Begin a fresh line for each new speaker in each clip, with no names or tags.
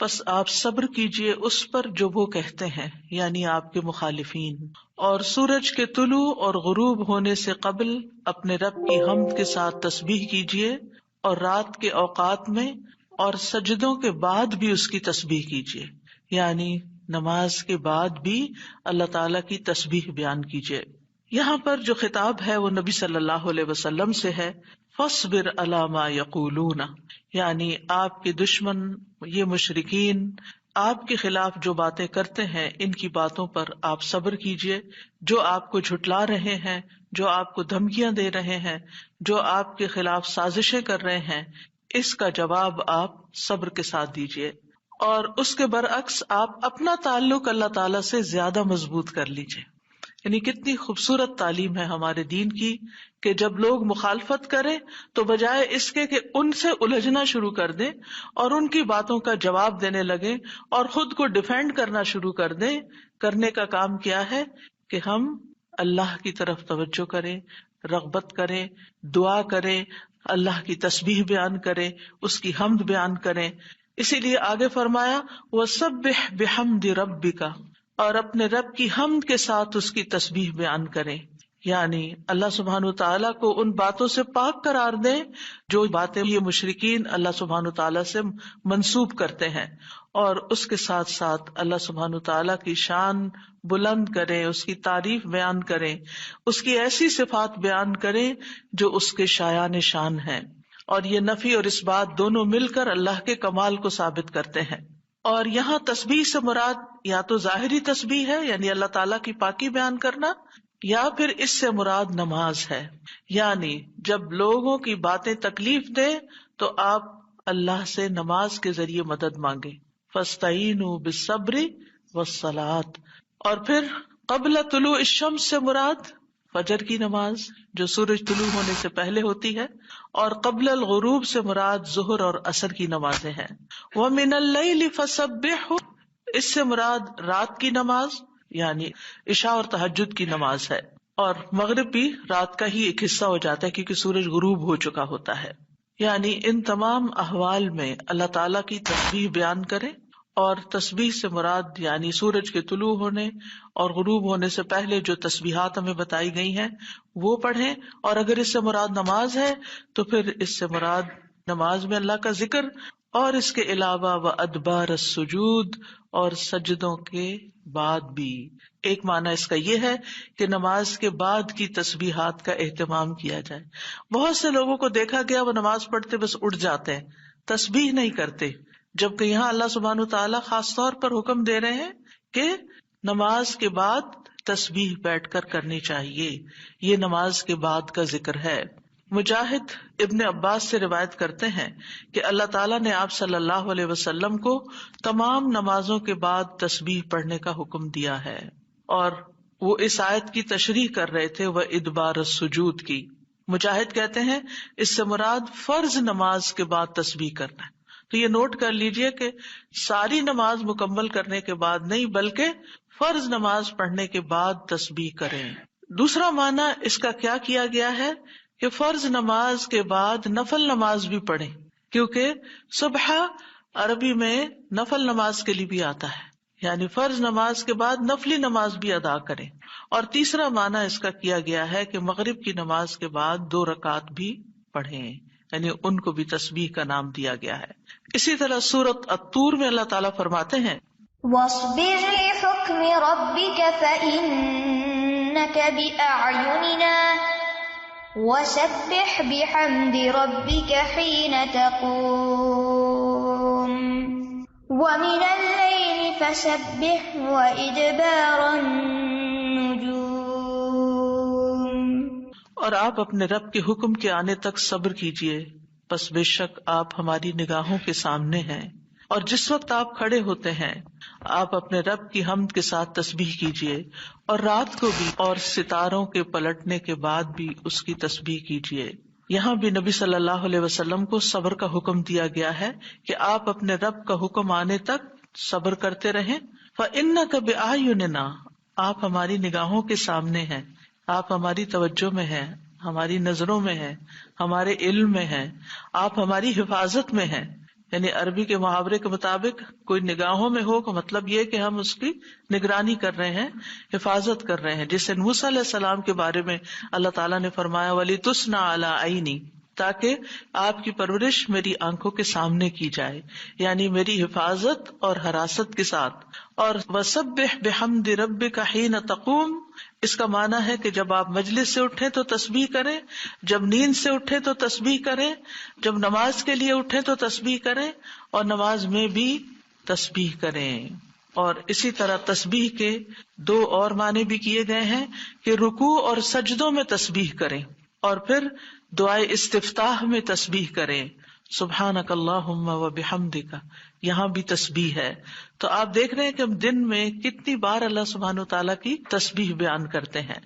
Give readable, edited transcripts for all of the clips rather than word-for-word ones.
پس آپ صبر کیجئے اس پر جو وہ کہتے ہیں، یعنی آپ کے مخالفین، اور سورج کے طلوع اور غروب ہونے سے قبل اپنے رب کی حمد کے ساتھ تسبیح کیجئے، اور رات کے اوقات میں اور سجدوں کے بعد بھی اس کی تسبیح کیجئے، یعنی نماز کے بعد بھی اللہ تعالی کی تسبیح بیان کیجئے۔ یہاں پر جو خطاب ہے وہ نبی صلی اللہ علیہ وسلم سے ہے، فاصبر علی ما یقولون، یعنی آپ کے دشمن یہ مشرکین آپ کے خلاف جو باتیں کرتے ہیں ان کی باتوں پر آپ صبر کیجئے، جو آپ کو جھٹلا رہے ہیں، جو آپ کو دھمکیاں دے رہے ہیں، جو آپ کے خلاف سازشیں کر رہے ہیں، اس کا جواب آپ صبر کے ساتھ دیجئے، اور اس کے برعکس آپ اپنا تعلق اللہ تعالی سے زیادہ مضبوط کر لیجئے۔ یعنی کتنی خوبصورت تعلیم ہے ہمارے دین کی کہ جب لوگ مخالفت کریں تو بجائے اس کے کہ ان سے الجھنا شروع کر دیں اور ان کی باتوں کا جواب دینے لگیں اور خود کو ڈیفینڈ کرنا شروع کر دیں، کرنے کا کام کیا ہے کہ ہم اللہ کی طرف توجہ کریں، رغبت کریں، دعا کریں، اللہ کی تسبیح بیان کریں، اس کی حمد بیان کریں۔ اسی لیے آگے فرمایا وَسَبِّحْ بِحَمْدِ رَبِّكَ، اور اپنے رب کی حمد کے ساتھ اس کی تسبیح بیان کریں، یعنی اللہ سبحانہ تعالیٰ کو ان باتوں سے پاک قرار دیں جو باتیں یہ مشرکین اللہ سبحانہ تعالیٰ سے منسوب کرتے ہیں، اور اس کے ساتھ ساتھ اللہ سبحانہ تعالیٰ کی شان بلند کریں، اس کی تعریف بیان کریں، اس کی ایسی صفات بیان کریں جو اس کے شایان شان ہیں، اور یہ نفی اور اس بات دونوں مل کر اللہ کے کمال کو ثابت کرتے ہیں۔ اور یہاں تسبیح سے مراد یا تو ظاہری تسبیح ہے یعنی اللہ تعالیٰ کی پاکی بیان کرنا، یا پھر اس سے مراد نماز ہے، یعنی جب لوگوں کی باتیں تکلیف دے تو آپ اللہ سے نماز کے ذریعے مدد مانگے، فاستعینوا بالصبر والصلاۃ۔ اور پھر قبل طلوع الشمس سے مراد فجر کی نماز جو سورج طلوع ہونے سے پہلے ہوتی ہے، اور قبل الغروب سے مراد ظہر اور عصر کی نمازیں ہیں۔ وَمِنَ اللَّيْلِ فَسَبِّحْهُ، اس سے مراد رات کی نماز یعنی عشاء اور تہجد کی نماز ہے، اور مغرب بھی رات کا ہی ایک حصہ ہو جاتا ہے کیونکہ سورج غروب ہو چکا ہوتا ہے۔ یعنی ان تمام احوال میں اللہ تعالیٰ کی تسبیح بیان کریں، اور تسبیح سے مراد یعنی سورج کے طلوع ہونے اور غروب ہونے سے پہلے جو تسبیحات ہمیں بتائی گئی ہیں وہ پڑھیں، اور اگر اس سے مراد نماز ہے تو پھر اس سے مراد نماز میں اللہ کا ذکر، اور اس کے علاوہ وَأَدْبَارَ السُّجُودِ، اور سجدوں کے بعد بھی۔ ایک معنی اس کا یہ ہے کہ نماز کے بعد کی تسبیحات کا اہتمام کیا جائے۔ بہت سے لوگوں کو دیکھا گیا وہ نماز پڑھتے بس اٹھ جاتے ہیں، تسبیح نہیں کرتے، جبکہ یہاں اللہ سبحانہ وتعالیٰ خاص طور پر حکم دے رہے ہیں کہ نماز کے بعد تسبیح بیٹھ کر کرنی چاہیے، یہ نماز کے بعد کا ذکر ہے۔ مجاہد ابن عباس سے روایت کرتے ہیں کہ اللہ تعالیٰ نے آپ صلی اللہ علیہ وسلم کو تمام نمازوں کے بعد تسبیح پڑھنے کا حکم دیا ہے، اور وہ اس آیت کی تشریح کر رہے تھے وہ ادبار السجود کی۔ مجاہد کہتے ہیں اس سے مراد فرض نماز کے بعد تسبیح کرنا ہے، تو یہ نوٹ کر لیجئے کہ ساری نماز مکمل کرنے کے بعد نہیں بلکہ فرض نماز پڑھنے کے بعد تسبیح کریں۔ دوسرا معنی اس کا کیا کیا گیا ہے کہ فرض نماز کے بعد نفل نماز بھی پڑھیں، کیونکہ صبح عربی میں نفل نماز کے لیے بھی آتا ہے، یعنی فرض نماز کے بعد نفلی نماز بھی ادا کریں۔ اور تیسرا معنی اس کا کیا گیا ہے کہ مغرب کی نماز کے بعد 2 رکعت بھی پڑھیں، یعنی ان کو بھی تسبیح کا نام دیا گیا ہے۔ اسی طرح سورۃ الطور میں اللہ تعالیٰ فرماتے ہیں
وَاصْبِرْ لِحُكْمِ رَبِّكَ فَإِنَّكَ بِأَعْيُنِنَا وَسَبِّحْ بِحَمْدِ رَبِّكَ حِينَ تَقُومُ وَمِنَ اللَّيْلِ فَسَبِّحْهُ وَإِدْبَارَ النُّجُومِ۔
اور آپ اپنے رب کے حکم کے آنے تک صبر کیجئے، پس بے شک آپ ہماری نگاہوں کے سامنے ہیں، اور جس وقت آپ کھڑے ہوتے ہیں آپ اپنے رب کی حمد کے ساتھ تسبیح کیجئے، اور رات کو بھی اور ستاروں کے پلٹنے کے بعد بھی اس کی تسبیح کیجئے۔ یہاں بھی نبی صلی اللہ علیہ وسلم کو صبر کا حکم دیا گیا ہے کہ آپ اپنے رب کا حکم آنے تک صبر کرتے رہیں۔ فَإِنَّكَ بِأَعْيُنِنَا، آپ ہماری نگاہوں کے سامنے ہیں، آپ ہماری توجہ میں ہیں، ہماری نظروں میں ہیں، ہمارے علم میں ہیں، آپ ہماری حفاظت میں ہیں، یعنی عربی کے محاورے کے مطابق کوئی نگاہوں میں ہو کا مطلب یہ کہ ہم اس کی نگرانی کر رہے ہیں، حفاظت کر رہے ہیں. جیسے موسیٰ علیہ السلام کے بارے میں اللہ تعالیٰ نے فرمایا وَلِتُصْنَعَ عَلَىٰ عَيْنِي، تاکہ آپ کی پرورش میری آنکھوں کے سامنے کی جائے، یعنی میری حفاظت اور حراست کے ساتھ. اور وَسَبِّحْ بِحَمْدِ رَبِّكَ حِينَ تَقُومُ، اس کا معنی ہے کہ جب آپ مجلس سے اٹھیں تو تسبیح کریں، جب نیند سے اٹھیں تو تسبیح کریں، جب نماز کے لیے اٹھیں تو تسبیح کریں، اور نماز میں بھی تسبیح کریں. اور اسی طرح تسبیح کے دو اور معنی بھی کیے گئے ہیں کہ رکوع اور سجدوں میں تسبیح کریں، اور پھر دعائے استفتاح میں تسبیح کریں، سبحانک اللہم و بحمدک، یہاں بھی تسبیح ہے. تو آپ دیکھ رہے ہیں کہ ہم دن میں کتنی بار اللہ سبحانہ و تعالیٰ کی تسبیح بیان کرتے ہیں.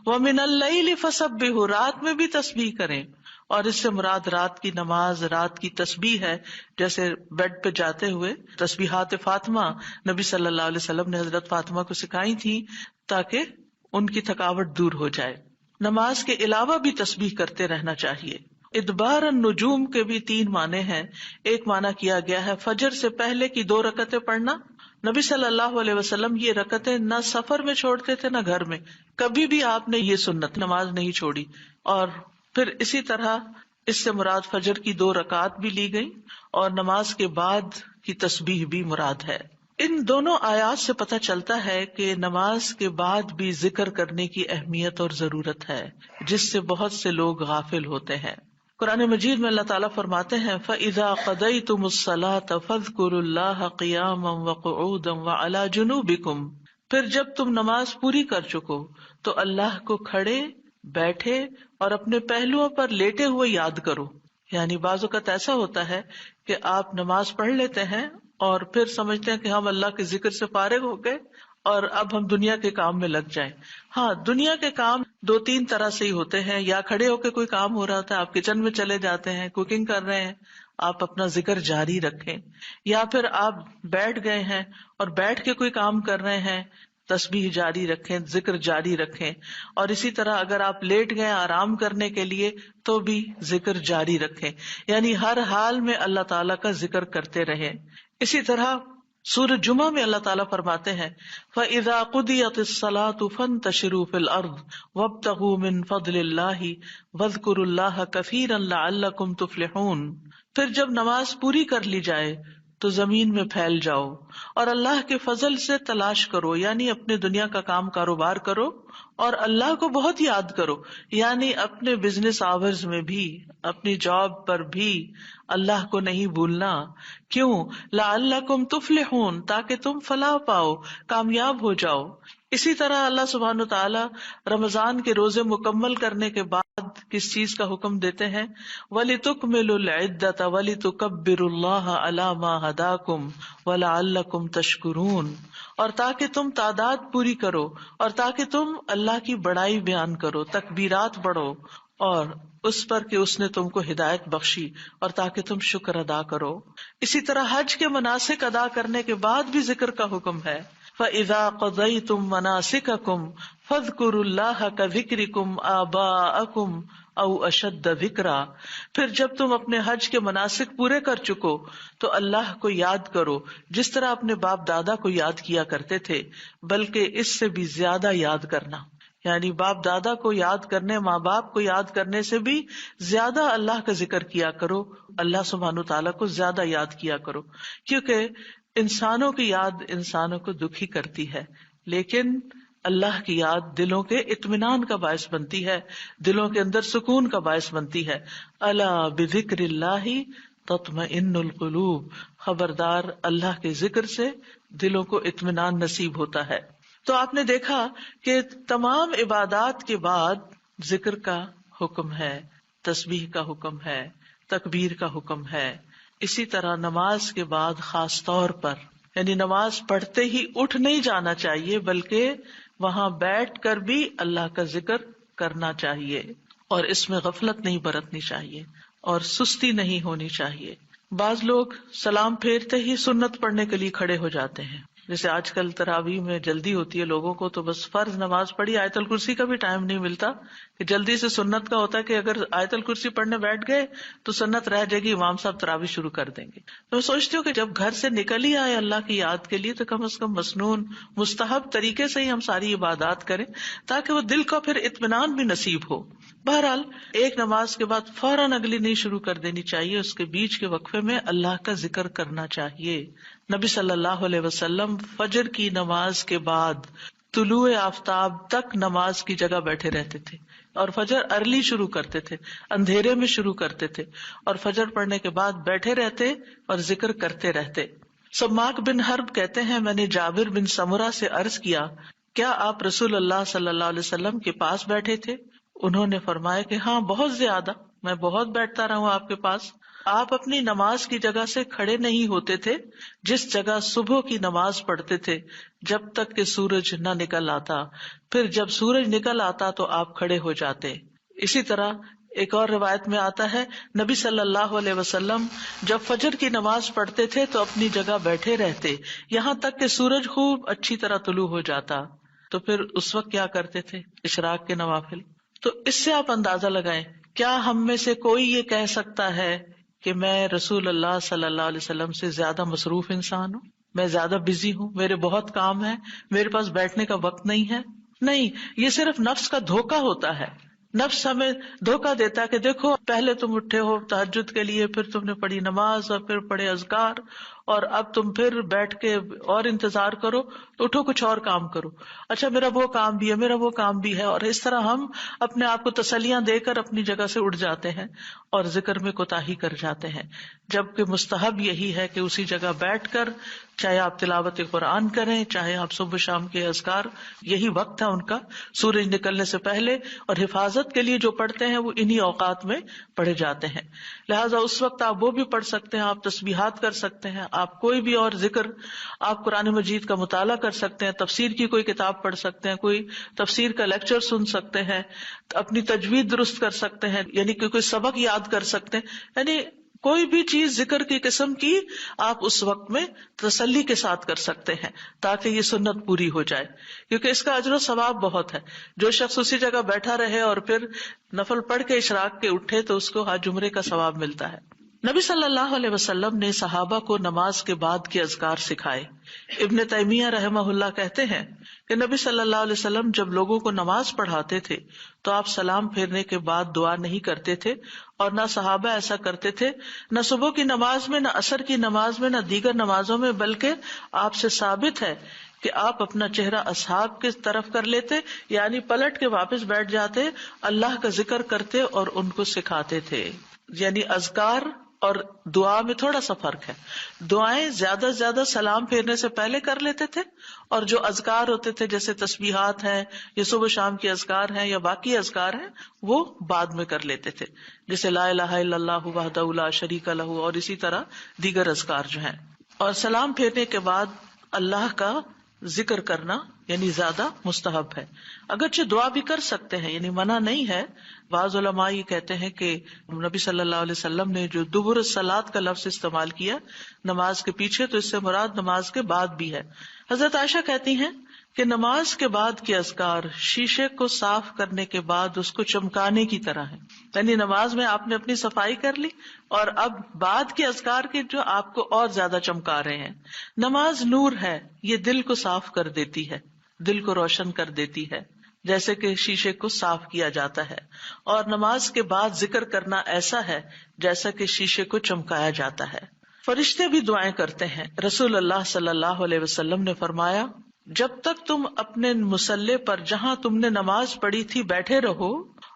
وَمِنَ اللَّيْلِ فَسَبِّحْ، رات میں بھی تسبیح کریں، اور اس سے مراد رات کی نماز، رات کی تسبیح ہے. جیسے بیڈ پہ جاتے ہوئے تسبیحات فاطمہ نبی صلی اللہ علیہ وسلم نے حضرت فاطمہ کو سکھائی تھی تاکہ ان کی تھکاوٹ دور ہو جائے. نماز کے علاوہ بھی تسبیح کرتے رہنا چاہیے. ادبار النجوم کے بھی 3 معنی ہیں. ایک معنی کیا گیا ہے فجر سے پہلے کی 2 رکعتیں پڑھنا. نبی صلی اللہ علیہ وسلم یہ رکعتیں نہ سفر میں چھوڑتے تھے نہ گھر میں، کبھی بھی آپ نے یہ سنت نماز نہیں چھوڑی. اور پھر اسی طرح اس سے مراد فجر کی 2 رکعات بھی لی گئی، اور نماز کے بعد کی تسبیح بھی مراد ہے. ان دونوں آیات سے پتہ چلتا ہے کہ نماز کے بعد بھی ذکر کرنے کی اہمیت اور ضرورت ہے، جس سے بہت سے لوگ غافل ہوتے ہیں. قرآن مجید میں اللہ تعالیٰ فرماتے ہیں فَإِذَا قَضَيْتُمُ الصَّلَاةَ فَاذْكُرُوا اللَّهَ قِيَامًا وَقُعُودًا وَعَلَى جُنُوبِكُمْ، پھر جب تم نماز پوری کر چکو تو اللہ کو کھڑے، بیٹھے اور اپنے پہلوؤں پر لیٹے ہوئے یاد کرو. یعنی بعض اوقات ایسا ہوتا ہے کہ آپ نماز پڑھ لیتے ہیں اور پھر سمجھتے ہیں کہ ہم اللہ کے ذکر سے فارغ ہو گئے اور اب ہم دنیا کے کام میں لگ جائیں. ہاں، دنیا کے کام 2-3 طرح سے ہی ہوتے ہیں. یا کھڑے ہو کے کوئی کام ہو رہا ہوتا ہے، آپ کچن میں چلے جاتے ہیں، کوکنگ کر رہے ہیں، آپ اپنا ذکر جاری رکھیں. یا پھر آپ بیٹھ گئے ہیں اور بیٹھ کے کوئی کام کر رہے ہیں، تسبیح جاری رکھیں، ذکر جاری رکھیں. اور اسی طرح اگر آپ لیٹ گئے آرام کرنے کے لیے تو بھی ذکر جاری رکھیں. یعنی ہر حال میں اللہ تعالیٰ کا ذکر کرتے رہیں. اسی طرح سورہ جمعہ میں اللہ تعالیٰ فرماتے ہیں فَإِذَا قُضِيَتِ الصَّلَاةُ فَانتَشِرُوا فِي الْأَرْضِ وَابْتَغُوا مِن فَضْلِ اللَّهِ وَاذْكُرُوا اللَّهَ كَثِيرًا لَعَلَّكُمْ تُفْلِحُونَ. پھر جب نماز پوری کر لی جائے تو زمین میں پھیل جاؤ اور اللہ کے فضل سے تلاش کرو، یعنی اپنے دنیا کا کام کاروبار کرو اور اللہ کو بہت یاد کرو. یعنی اپنے بزنس آورز میں بھی، اپنی جاب پر بھی اللہ کو نہیں بھولنا. کیوں؟ لعلکم تفلحون، تاکہ تم فلاح پاؤ، کامیاب ہو جاؤ. اسی طرح اللہ سبحانہ تعالیٰ رمضان کے روزے مکمل کرنے کے بعد کس چیز کا حکم دیتے ہیں؟ وَلِتُكْمِلُوا الْعِدَّةَ وَلِتُكَبِّرُوا اللَّهَ عَلَىٰ مَا هَدَاكُمْ وَلَعَلَّكُمْ تَشْكُرُونَ. اور تاکہ تم تعداد پوری کرو، اور تاکہ تم اللہ کی بڑائی بیان کرو، تکبیرات پڑھو، اور اس پر کہ اس نے تم کو ہدایت بخشی، اور تاکہ تم شکر ادا کرو. اسی طرح حج کے مناسک ادا کرنے کے بعد بھی ذکر کا حکم ہے. فَإِذَا قَضَيْتُم مَّنَاسِكَكُمْ فَاذْكُرُوا اللَّهَ كَذِكْرِكُمْ آبَاءَكُمْ أَوْ أَشَدَّ ذِكْرًا. پھر جب تم اپنے حج کے مناسک پورے کر چکو تو اللہ کو یاد کرو جس طرح اپنے باپ دادا کو یاد کیا کرتے تھے، بلکہ اس سے بھی زیادہ یاد کرنا. یعنی باپ دادا کو یاد کرنے، ماں باپ کو یاد کرنے سے بھی زیادہ اللہ کا ذکر کیا کرو، اللہ سبحانہ تعالیٰ کو زیادہ یاد کیا کرو. کیونکہ انسانوں کی یاد انسانوں کو دکھی کرتی ہے، لیکن اللہ کی یاد دلوں کے اطمینان کا باعث بنتی ہے، دلوں کے اندر سکون کا باعث بنتی ہے. الا بذکر اللہ تطمئن القلوب، خبردار اللہ کے ذکر سے دلوں کو اطمینان نصیب ہوتا ہے. تو آپ نے دیکھا کہ تمام عبادات کے بعد ذکر کا حکم ہے، تسبیح کا حکم ہے، تکبیر کا حکم ہے. اسی طرح نماز کے بعد خاص طور پر، یعنی نماز پڑھتے ہی اٹھ نہیں جانا چاہیے، بلکہ وہاں بیٹھ کر بھی اللہ کا ذکر کرنا چاہیے، اور اس میں غفلت نہیں برتنی چاہیے اور سستی نہیں ہونی چاہیے. بعض لوگ سلام پھیرتے ہی سنت پڑھنے کے لیے کھڑے ہو جاتے ہیں، جیسے آج کل تراویح میں جلدی ہوتی ہے لوگوں کو، تو بس فرض نماز پڑھی، آیت الکرسی کا بھی ٹائم نہیں ملتا کہ جلدی سے. سنت کا ہوتا ہے کہ اگر آیت الکرسی پڑھنے بیٹھ گئے تو سنت رہ جائے گی، امام صاحب تراویح شروع کر دیں گے. تو میں سوچتی ہوں کہ جب گھر سے نکل ہی آئے اللہ کی یاد کے لیے، تو کم از کم مسنون مستحب طریقے سے ہی ہم ساری عبادات کریں تاکہ وہ دل کو پھر اطمینان بھی نصیب ہو. بہرحال ایک نماز کے بعد فوراً اگلی نہیں شروع کر دینی چاہیے، اس کے بیچ کے وقفے میں اللہ کا ذکر کرنا چاہیے. نبی صلی اللہ علیہ وسلم فجر کی نماز کے بعد طلوع آفتاب تک نماز کی جگہ بیٹھے رہتے تھے، اور فجر ارلی شروع کرتے تھے، اندھیرے میں شروع کرتے تھے، اور فجر پڑھنے کے بعد بیٹھے رہتے اور ذکر کرتے رہتے. سماک بن حرب کہتے ہیں، میں نے جابر بن سمرہ سے عرض کیا، کیا آپ رسول اللہ صلی اللہ علیہ وسلم کے پاس بیٹھے تھے؟ انہوں نے فرمایا کہ ہاں، بہت زیادہ، میں بہت بیٹھتا رہا ہوں آپ کے پاس. آپ اپنی نماز کی جگہ سے کھڑے نہیں ہوتے تھے جس جگہ صبح کی نماز پڑھتے تھے جب تک کہ سورج نہ نکل آتا، پھر جب سورج نکل آتا تو آپ کھڑے ہو جاتے. اسی طرح ایک اور روایت میں آتا ہے، نبی صلی اللہ علیہ وسلم جب فجر کی نماز پڑھتے تھے تو اپنی جگہ بیٹھے رہتے یہاں تک کہ سورج خوب اچھی طرح طلوع ہو جاتا. تو پھر اس وقت کیا کرتے تھے؟ اشراق کے نوافل. تو اس سے آپ اندازہ لگائیں، کیا ہم میں سے کوئی یہ کہہ سکتا ہے کہ میں رسول اللہ صلی اللہ علیہ وسلم سے زیادہ مصروف انسان ہوں، میں زیادہ بزی ہوں، میرے بہت کام ہے، میرے پاس بیٹھنے کا وقت نہیں ہے؟ نہیں، یہ صرف نفس کا دھوکہ ہوتا ہے. نفس ہمیں دھوکہ دیتا ہے کہ دیکھو، پہلے تم اٹھے ہو تہجد کے لیے، پھر تم نے پڑھی نماز اور پھر پڑھے اذکار، اور اب تم پھر بیٹھ کے اور انتظار کرو، اٹھو کچھ اور کام کرو. اچھا میرا وہ کام بھی ہے، میرا وہ کام بھی ہے. اور اس طرح ہم اپنے آپ کو تسلیاں دے کر اپنی جگہ سے اٹھ جاتے ہیں اور ذکر میں کوتاہی کر جاتے ہیں، جبکہ مستحب یہی ہے کہ اسی جگہ بیٹھ کر چاہے آپ تلاوت قرآن کریں، چاہے آپ صبح شام کے اذکار، یہی وقت ہے ان کا سورج نکلنے سے پہلے، اور حفاظت کے لیے جو پڑھتے ہیں وہ انہی اوقات میں پڑھے جاتے ہیں. لہٰذا اس وقت آپ وہ بھی پڑھ سکتے ہیں، آپ تسبیحات کر سکتے ہیں، آپ کوئی بھی اور ذکر، آپ قرآن مجید کا مطالعہ کر سکتے ہیں، تفسیر کی کوئی کتاب پڑھ سکتے ہیں، کوئی تفسیر کا لیکچر سن سکتے ہیں، اپنی تجوید درست کر سکتے ہیں، یعنی کہ کوئی سبق یاد کر سکتے ہیں. یعنی کوئی بھی چیز ذکر کی قسم کی آپ اس وقت میں تسلی کے ساتھ کر سکتے ہیں تاکہ یہ سنت پوری ہو جائے، کیونکہ اس کا اجر و ثواب بہت ہے. جو شخص اسی جگہ بیٹھا رہے اور پھر نفل پڑھ کے اشراق کے اٹھے تو اس کو حج عمرے کا ثواب ملتا ہے. نبی صلی اللہ علیہ وسلم نے صحابہ کو نماز کے بعد کے اذکار سکھائے. ابن تیمیہ رحمہ اللہ کہتے ہیں کہ نبی صلی اللہ علیہ وسلم جب لوگوں کو نماز پڑھاتے تھے تو آپ سلام پھیرنے کے بعد دعا نہیں کرتے تھے، اور نہ صحابہ ایسا کرتے تھے، نہ صبح کی نماز میں، نہ عصر کی نماز میں، نہ دیگر نمازوں میں، بلکہ آپ سے ثابت ہے کہ آپ اپنا چہرہ اصحاب کی طرف کر لیتے، یعنی پلٹ کے واپس بیٹھ جاتے، اللہ کا ذکر کرتے اور ان کو سکھاتے تھے. یعنی اذکار اور دعا میں تھوڑا سا فرق ہے. دعائیں زیادہ سے زیادہ سلام پھیرنے سے پہلے کر لیتے تھے، اور جو اذکار ہوتے تھے جیسے تسبیحات ہیں یا صبح شام کے اذکار ہیں یا باقی اذکار ہیں وہ بعد میں کر لیتے تھے، جیسے لا الہ الا اللہ وحدہ لا شریک لہ، اور اسی طرح دیگر اذکار جو ہیں. اور سلام پھیرنے کے بعد اللہ کا ذکر کرنا یعنی زیادہ مستحب ہے. اگرچہ دعا بھی کر سکتے ہیں، یعنی منع نہیں ہے. بعض علماء یہ کہتے ہیں کہ نبی صلی اللہ علیہ وسلم نے جو دبر الصلاۃ کا لفظ استعمال کیا نماز کے پیچھے، تو اس سے مراد نماز کے بعد بھی ہے. حضرت عائشہ کہتی ہیں کہ نماز کے بعد کے اذکار شیشے کو صاف کرنے کے بعد اس کو چمکانے کی طرح ہے. یعنی نماز میں آپ نے اپنی صفائی کر لی اور اب بعد کے اذکار کے جو آپ کو اور زیادہ چمکا رہے ہیں. نماز نور ہے، یہ دل کو صاف کر دیتی ہے، دل کو روشن کر دیتی ہے، جیسے کہ شیشے کو صاف کیا جاتا ہے. اور نماز کے بعد ذکر کرنا ایسا ہے جیسا کہ شیشے کو چمکایا جاتا ہے. فرشتے بھی دعائیں کرتے ہیں. رسول اللہ صلی اللہ علیہ وسلم نے فرمایا، جب تک تم اپنے مصلے پر جہاں تم نے نماز پڑھی تھی بیٹھے رہو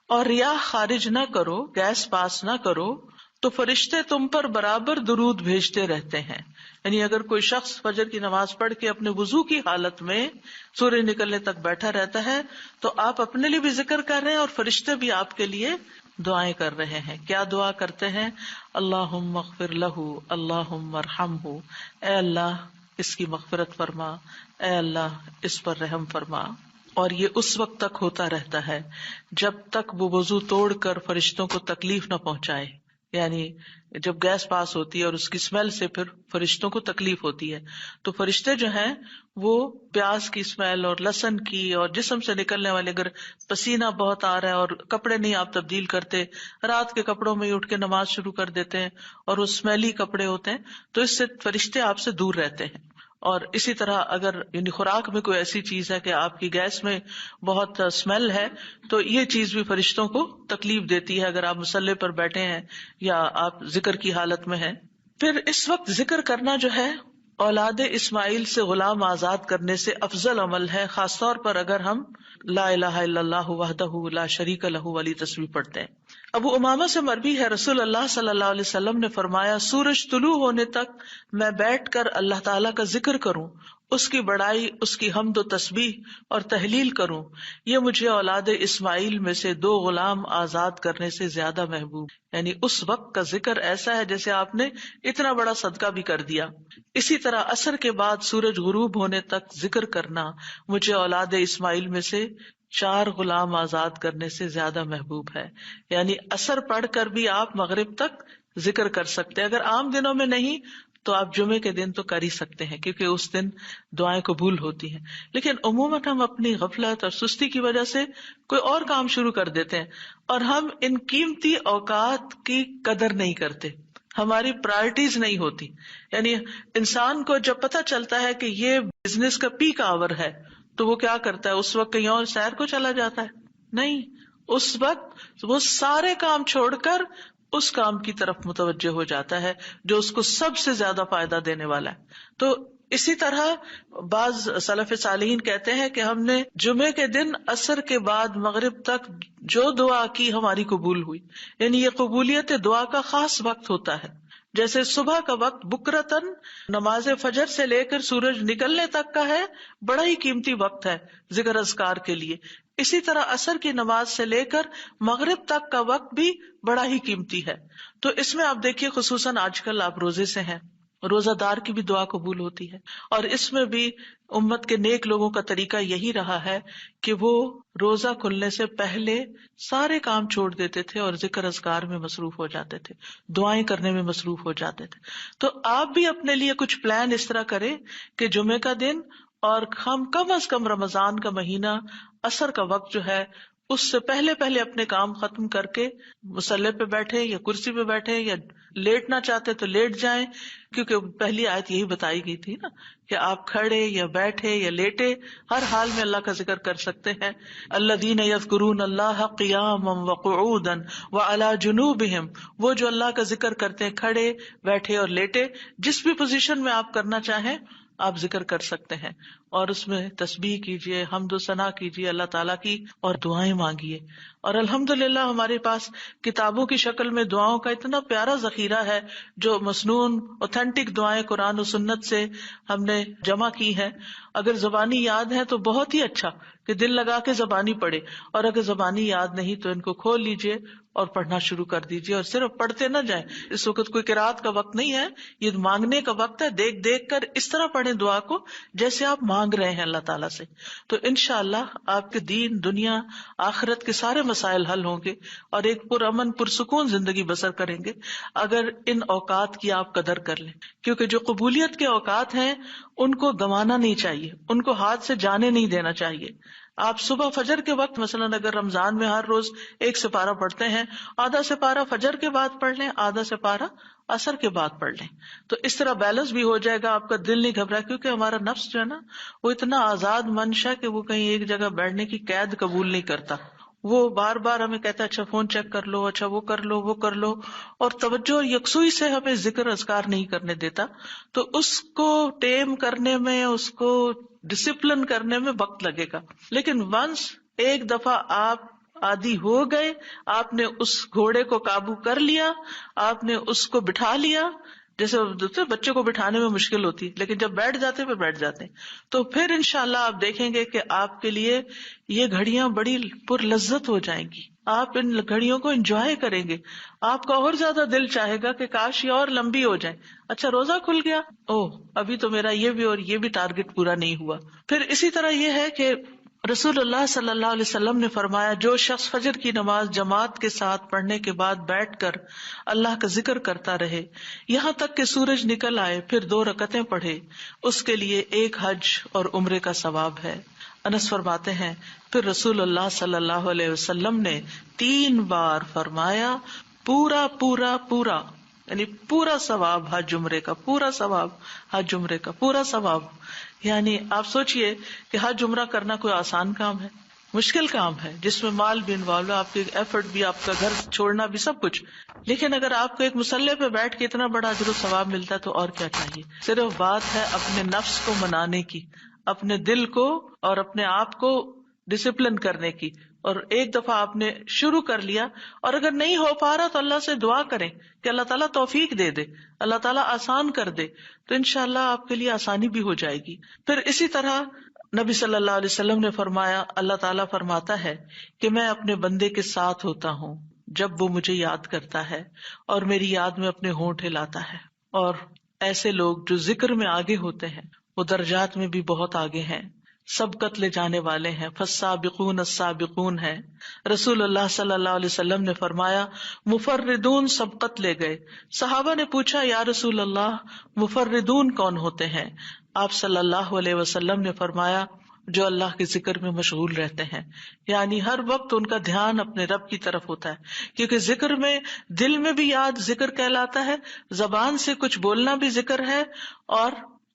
اور ریاح خارج نہ کرو، گیس پاس نہ کرو، تو فرشتے تم پر برابر درود بھیجتے رہتے ہیں. یعنی اگر کوئی شخص فجر کی نماز پڑھ کے اپنے وضو کی حالت میں سورج نکلنے تک بیٹھا رہتا ہے تو آپ اپنے لیے بھی ذکر کر رہے ہیں اور فرشتے بھی آپ کے لیے دعائیں کر رہے ہیں. کیا دعا کرتے ہیں؟ اللہم اغفر لہ، اللہم ارحمہ، اے اللہ اس کی مغفرت فرما، اے اللہ اس پر رحم فرما. اور یہ اس وقت تک ہوتا رہتا ہے جب تک وہ وضو توڑ کر فرشتوں کو تکلیف نہ پہنچائے. یعنی جب گیس پاس ہوتی ہے اور اس کی اسمیل سے پھر فرشتوں کو تکلیف ہوتی ہے، تو فرشتے جو ہیں وہ پیاز کی اسمیل اور لہسن کی اور جسم سے نکلنے والے، اگر پسینہ بہت آ رہا ہے اور کپڑے نہیں آپ تبدیل کرتے، رات کے کپڑوں میں ہی اٹھ کے نماز شروع کر دیتے ہیں اور وہ اسمیلی کپڑے ہوتے ہیں، تو اس سے فرشتے آپ سے دور رہتے ہیں. اور اسی طرح اگر یعنی خوراک میں کوئی ایسی چیز ہے کہ آپ کی گیس میں بہت اسمیل ہے، تو یہ چیز بھی فرشتوں کو تکلیف دیتی ہے اگر آپ مصلی پر بیٹھے ہیں یا آپ ذکر کی حالت میں ہیں. پھر اس وقت ذکر کرنا جو ہے اولاد اسماعیل سے غلام آزاد کرنے سے افضل عمل ہے، خاص طور پر اگر ہم لا الہ الا اللہ وحدہ لا شریک لہ والی تسبیح پڑھتے ہیں. ابو امامہ سے مروی ہے رسول اللہ صلی اللہ علیہ وسلم نے فرمایا، سورج طلوع ہونے تک میں بیٹھ کر اللہ تعالیٰ کا ذکر کروں، اس کی بڑائی، اس کی حمد و تسبیح اور تحلیل کروں، یہ مجھے اولاد اسماعیل میں سے 2 غلام آزاد کرنے سے زیادہ محبوب. یعنی اس وقت کا ذکر ایسا ہے جیسے آپ نے اتنا بڑا صدقہ بھی کر دیا. اسی طرح عصر کے بعد سورج غروب ہونے تک ذکر کرنا مجھے اولاد اسماعیل میں سے 4 غلام آزاد کرنے سے زیادہ محبوب ہے. یعنی عصر پڑھ کر بھی آپ مغرب تک ذکر کر سکتے ہیں. اگر عام دنوں میں نہیں تو آپ جمعے کے دن تو کر ہی سکتے ہیں کیونکہ اس دن دعائیں قبول ہوتی ہیں. لیکن عموماً ہم اپنی غفلت اور سستی کی وجہ سے کوئی اور کام شروع کر دیتے ہیں اور ہم ان قیمتی اوقات کی قدر نہیں کرتے، ہماری پرائرٹیز نہیں ہوتی. یعنی انسان کو جب پتہ چلتا ہے کہ یہ بزنس کا پیک آور ہے تو وہ کیا کرتا ہے، اس وقت کہیں اور سیر کو چلا جاتا ہے؟ نہیں، اس وقت وہ سارے کام چھوڑ کر اس کام کی طرف متوجہ ہو جاتا ہے جو اس کو سب سے زیادہ فائدہ دینے والا ہے. تو اسی طرح بعض سلف صالحین کہتے ہیں کہ ہم نے جمعے کے دن عصر کے بعد مغرب تک جو دعا کی ہماری قبول ہوئی. یعنی یہ قبولیت دعا کا خاص وقت ہوتا ہے. جیسے صبح کا وقت بکرتن نماز فجر سے لے کر سورج نکلنے تک کا ہے، بڑا ہی قیمتی وقت ہے ذکر اذکار کے لیے. اسی طرح عصر کی نماز سے لے کر مغرب تک کا وقت بھی بڑا ہی قیمتی ہے. تو اس میں آپ دیکھیے خصوصاً آج کل آپ روزے سے ہیں، روزہ دار کی بھی دعا قبول ہوتی ہے. اور اس میں بھی امت کے نیک لوگوں کا طریقہ یہی رہا ہے کہ وہ روزہ کھلنے سے پہلے سارے کام چھوڑ دیتے تھے اور ذکر اذکار میں مصروف ہو جاتے تھے، دعائیں کرنے میں مصروف ہو جاتے تھے. تو آپ بھی اپنے لیے کچھ پلان اس طرح کریں کہ جمعے کا دن اور ہم کم از کم رمضان کا مہینہ عصر کا وقت جو ہے اس سے پہلے اپنے کام ختم کر کے مصلی پہ بیٹھے یا کرسی پہ بیٹھے یا لیٹنا چاہتے تو لیٹ جائیں، کیونکہ پہلی آیت یہی بتائی گئی تھی نا کہ آپ کھڑے یا بیٹھے یا لیٹے ہر حال میں اللہ کا ذکر کر سکتے ہیں. الذین یذکرون اللہ قیاما وقعودا وعلی جنوبہم، وہ جو اللہ کا ذکر کرتے ہیں کھڑے، بیٹھے اور لیٹے، جس بھی پوزیشن میں آپ کرنا چاہیں آپ ذکر کر سکتے ہیں. اور اس میں تسبیح کیجیے، حمد و ثنا کیجیے اللہ تعالیٰ کی اور دعائیں مانگیے. اور الحمدللہ ہمارے پاس کتابوں کی شکل میں دعاؤں کا اتنا پیارا ذخیرہ ہے جو مسنون اوتھینٹک دعائیں قرآن و سنت سے ہم نے جمع کی ہیں. اگر زبانی یاد ہے تو بہت ہی اچھا کہ دل لگا کے زبانی پڑھے، اور اگر زبانی یاد نہیں تو ان کو کھول لیجیے اور پڑھنا شروع کر دیجیے. اور صرف پڑھتے نہ جائیں، اس وقت کوئی قرات کا وقت نہیں ہے، یہ مانگنے کا وقت ہے. دیکھ دیکھ کر اس طرح پڑھیں دعا کو جیسے آپ مانگ رہے ہیں اللہ تعالیٰ سے. تو انشاءاللہ آپ کے دین، دنیا، آخرت کے سارے مسائل حل ہوں گے اور ایک پرامن پرسکون زندگی بسر کریں گے اگر ان اوقات کی آپ قدر کر لیں. کیونکہ جو قبولیت کے اوقات ہیں ان کو گنوانا نہیں چاہیے، ان کو ہاتھ سے جانے نہیں دینا چاہیے. آپ صبح فجر کے وقت مثلا اگر رمضان میں ہر روز 1 سپارہ پڑھتے ہیں، آدھا سپارہ فجر کے بعد پڑھ لیں، آدھا سپارہ عصر کے بعد پڑھ لیں. تو اس طرح بیلنس بھی ہو جائے گا، آپ کا دل نہیں گھبرا. کیونکہ ہمارا نفس جو ہے نا وہ اتنا آزاد منشا کہ وہ کہیں ایک جگہ بیٹھنے کی قید قبول نہیں کرتا. وہ بار بار ہمیں کہتا ہے اچھا فون چیک کر لو، اچھا وہ کر لو، وہ کر لو، اور توجہ اور یکسوئی سے ہمیں ذکر اذکار نہیں کرنے دیتا. تو اس کو ٹیم کرنے میں، اس کو ڈسپلن کرنے میں وقت لگے گا. لیکن ونس ایک دفعہ آپ عادی ہو گئے، آپ نے اس گھوڑے کو قابو کر لیا، آپ نے اس کو بٹھا لیا. جیسے بچے کو بٹھانے میں مشکل ہوتی ہے لیکن جب بیٹھ جاتے پھر بیٹھ جاتے ہیں. تو پھر انشاءاللہ آپ دیکھیں گے کہ آپ کے لیے یہ گھڑیاں بڑی پر لذت ہو جائیں گی. آپ ان گھڑیوں کو انجوائے کریں گے. آپ کا اور زیادہ دل چاہے گا کہ کاش یہ اور لمبی ہو جائے. اچھا روزہ کھل گیا، ابھی تو میرا یہ بھی اور یہ بھی ٹارگٹ پورا نہیں ہوا. پھر اسی طرح یہ ہے کہ رسول اللہ صلی اللہ علیہ وسلم نے فرمایا، جو شخص فجر کی نماز جماعت کے ساتھ پڑھنے کے بعد بیٹھ کر اللہ کا ذکر کرتا رہے یہاں تک کہ سورج نکل آئے، پھر 2 رکعتیں پڑھے، اس کے لیے 1 حج اور عمرے کا ثواب ہے۔ انس فرماتے ہیں، پھر رسول اللہ صلی اللہ علیہ وسلم نے 3 بار فرمایا، پورا پورا پورا، یعنی پورا ثواب حج عمرے کا، پورا ثواب حج عمرے کا، پورا ثواب۔ یعنی آپ سوچئے کہ حج عمرہ کرنا کوئی آسان کام ہے؟ مشکل کام ہے، جس میں مال بھی انوالو ہے، آپ کی ایفرٹ بھی، آپ کا گھر چھوڑنا بھی، سب کچھ۔ لیکن اگر آپ کو ایک مصلی پہ بیٹھ کے اتنا بڑا اجر و ثواب ملتا ہے تو اور کیا چاہیے۔ صرف بات ہے اپنے نفس کو منانے کی، اپنے دل کو اور اپنے آپ کو ڈسپلن کرنے کی، اور ایک دفعہ آپ نے شروع کر لیا اور اگر نہیں ہو پا رہا تو اللہ سے دعا کریں کہ اللہ تعالیٰ توفیق دے دے، اللہ تعالیٰ آسان کر دے، تو انشاءاللہ آپ کے لیے آسانی بھی ہو جائے گی۔ پھر اسی طرح نبی صلی اللہ علیہ وسلم نے فرمایا، اللہ تعالیٰ فرماتا ہے کہ میں اپنے بندے کے ساتھ ہوتا ہوں جب وہ مجھے یاد کرتا ہے اور میری یاد میں اپنے ہونٹ ہلاتا ہے۔ اور ایسے لوگ جو ذکر میں آگے ہوتے ہیں وہ درجات میں بھی بہت آگے ہیں، سبقت لے جانے والے ہیں، فالسابقون السابقون ہیں۔ رسول اللہ صلی اللہ علیہ وسلم نے فرمایا، مفردون سبقت لے گئے۔ صحابہ نے پوچھا، یا رسول اللہ مفردون کون ہوتے ہیں؟ آپ صلی اللہ علیہ وسلم نے فرمایا، جو اللہ کے ذکر میں مشغول رہتے ہیں، یعنی ہر وقت ان کا دھیان اپنے رب کی طرف ہوتا ہے، کیونکہ ذکر میں دل میں بھی یاد ذکر کہلاتا ہے، زبان سے کچھ بولنا بھی ذکر ہے، اور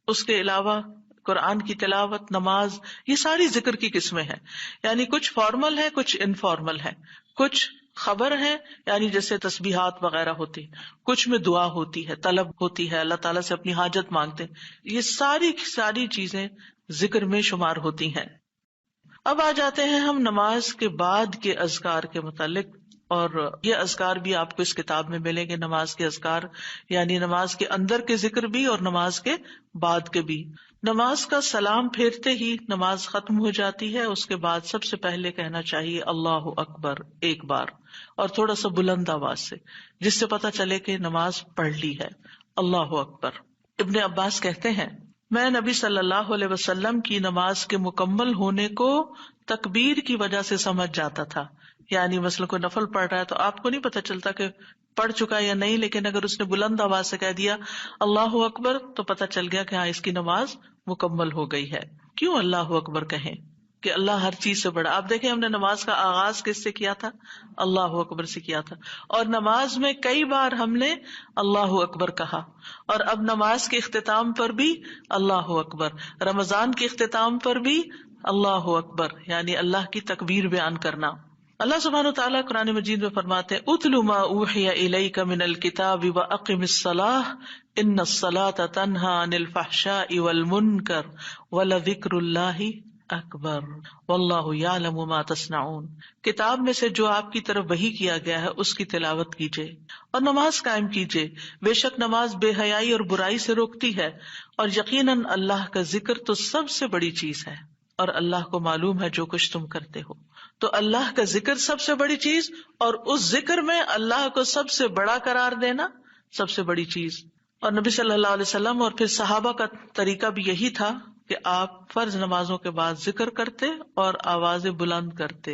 اس کے علاوہ قرآن کی تلاوت، نماز، یہ ساری ذکر کی قسمیں ہیں۔ یعنی کچھ فارمل ہے، کچھ انفارمل ہے، کچھ خبر ہے یعنی جیسے تسبیحات وغیرہ ہوتی، کچھ میں دعا ہوتی ہے، طلب ہوتی ہے، اللہ تعالیٰ سے اپنی حاجت مانگتے ہیں، یہ ساری چیزیں ذکر میں شمار ہوتی ہیں۔ اب آ جاتے ہیں ہم نماز کے بعد کے اذکار کے متعلق، اور یہ اذکار بھی آپ کو اس کتاب میں ملیں گے، نماز کے اذکار، یعنی نماز کے اندر کے ذکر بھی اور نماز کے بعد کے بھی۔ نماز کا سلام پھیرتے ہی نماز ختم ہو جاتی ہے، اس کے بعد سب سے پہلے کہنا چاہیے اللہ اکبر 1 بار، اور تھوڑا سا بلند آواز سے، جس سے پتہ چلے کہ نماز پڑھ لی ہے، اللہ اکبر۔ ابن عباس کہتے ہیں، میں نبی صلی اللہ علیہ وسلم کی نماز کے مکمل ہونے کو تکبیر کی وجہ سے سمجھ جاتا تھا۔ یعنی مثلا کوئی نفل پڑھ رہا ہے تو آپ کو نہیں پتہ چلتا کہ پڑھ چکا یا نہیں، لیکن اگر اس نے بلند آواز سے کہہ دیا اللہ اکبر تو پتہ چل گیا کہ ہاں اس کی نماز مکمل ہو گئی ہے۔ کیوں اللہ اکبر کہیں؟ کہ اللہ ہر چیز سے بڑا۔ آپ دیکھیں، ہم نے نماز کا آغاز کس سے کیا تھا؟ اللہ اکبر سے کیا تھا، اور نماز میں کئی بار ہم نے اللہ اکبر کہا، اور اب نماز کے اختتام پر بھی اللہ اکبر، رمضان کے اختتام پر بھی اللہ اکبر، یعنی اللہ کی تکبیر بیان کرنا۔ اللہ سبحانہ وتعالیٰ قرآن مجید میں فرماتے ہیں، اتل ما اوحی الیک من الکتاب واقم الصلاۃ ان الصلاۃ تنہی عن الفحشاء والمنکر ولذکر اللہ اکبر واللہ یعلم ما تصنعون۔ کتاب میں سے جو آپ کی طرف وحی کیا گیا ہے اس کی تلاوت کیجیے اور نماز قائم کیجیے، بے شک نماز بے حیائی اور برائی سے روکتی ہے، اور یقیناً اللہ کا ذکر تو سب سے بڑی چیز ہے، اور اللہ کو معلوم ہے جو کچھ تم کرتے ہو۔ تو اللہ کا ذکر سب سے بڑی چیز، اور اس ذکر میں اللہ کو سب سے بڑا قرار دینا سب سے بڑی چیز۔ اور نبی صلی اللہ علیہ وسلم اور پھر صحابہ کا طریقہ بھی یہی تھا کہ آپ فرض نمازوں کے بعد ذکر کرتے اور آوازیں بلند کرتے،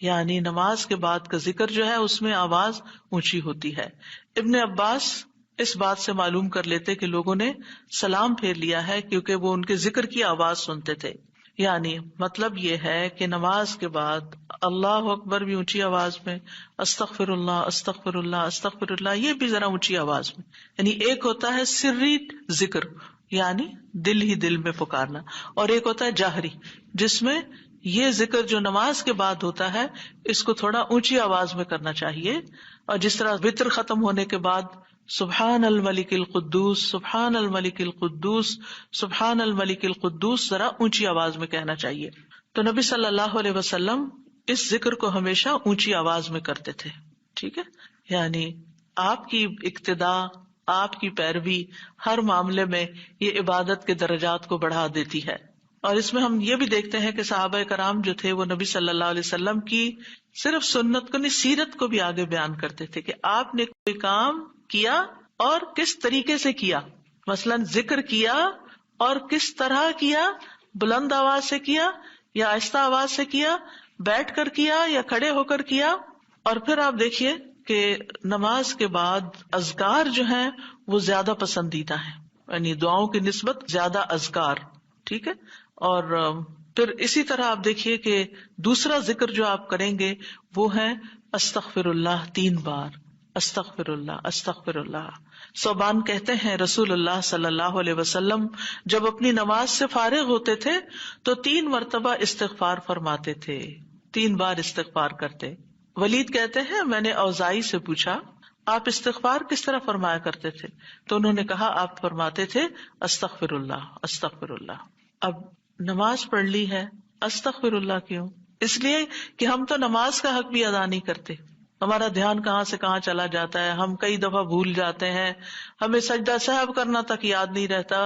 یعنی نماز کے بعد کا ذکر جو ہے اس میں آواز اونچی ہوتی ہے۔ ابن عباس اس بات سے معلوم کر لیتے کہ لوگوں نے سلام پھیر لیا ہے کیونکہ وہ ان کے ذکر کی آواز سنتے تھے۔ یعنی مطلب یہ ہے کہ نماز کے بعد اللہ اکبر بھی اونچی آواز میں، استغفر اللہ استغفر اللہ استغفر اللہ یہ بھی ذرا اونچی آواز میں، یعنی ایک ہوتا ہے سری ذکر یعنی دل ہی دل میں پکارنا، اور ایک ہوتا ہے جاہری جس میں یہ ذکر جو نماز کے بعد ہوتا ہے اس کو تھوڑا اونچی آواز میں کرنا چاہیے، اور جس طرح وتر ختم ہونے کے بعد سبحان الملک القدوس سبحان الملک القدوس سبحان الملک القدوس ذرا اونچی آواز میں کہنا چاہیے۔ تو نبی صلی اللہ علیہ وسلم اس ذکر کو ہمیشہ اونچی آواز میں کرتے تھے، ٹھیک ہے، یعنی آپ کی اقتداء، آپ کی پیروی ہر معاملے میں یہ عبادت کے درجات کو بڑھا دیتی ہے۔ اور اس میں ہم یہ بھی دیکھتے ہیں کہ صحابہ کرام جو تھے وہ نبی صلی اللہ علیہ وسلم کی صرف سنت کو نہیں، سیرت کو بھی آگے بیان کرتے تھے کہ آپ نے کوئی کام کیا اور کس طریقے سے کیا، مثلا ذکر کیا اور کس طرح کیا، بلند آواز سے کیا یا آہستہ آواز سے کیا، بیٹھ کر کیا یا کھڑے ہو کر کیا. اور پھر آپ دیکھیے کہ نماز کے بعد اذکار جو ہیں وہ زیادہ پسندیدہ ہیں، یعنی دعاؤں کی نسبت زیادہ اذکار. ٹھیک ہے. اور پھر اسی طرح آپ دیکھیے کہ دوسرا ذکر جو آپ کریں گے وہ ہے استغفر اللہ 3 بار. استغفر اللہ استغفر اللہ. ثوبان کہتے ہیں رسول اللہ صلی اللہ علیہ وسلم جب اپنی نماز سے فارغ ہوتے تھے تو 3 مرتبہ استغفار فرماتے تھے، 3 بار استغفار کرتے. ولید کہتے ہیں میں نے اوزائی سے پوچھا آپ استغفار کس طرح فرمایا کرتے تھے؟ تو انہوں نے کہا آپ فرماتے تھے استغفر اللہ استغفر اللہ. اب نماز پڑھ لی ہے، استغفر اللہ کیوں؟ اس لیے کہ ہم تو نماز کا حق بھی ادا نہیں کرتے. ہمارا دھیان کہاں سے کہاں چلا جاتا ہے، ہم کئی دفعہ بھول جاتے ہیں، ہمیں سجدہ سہو کرنا تک یاد نہیں رہتا،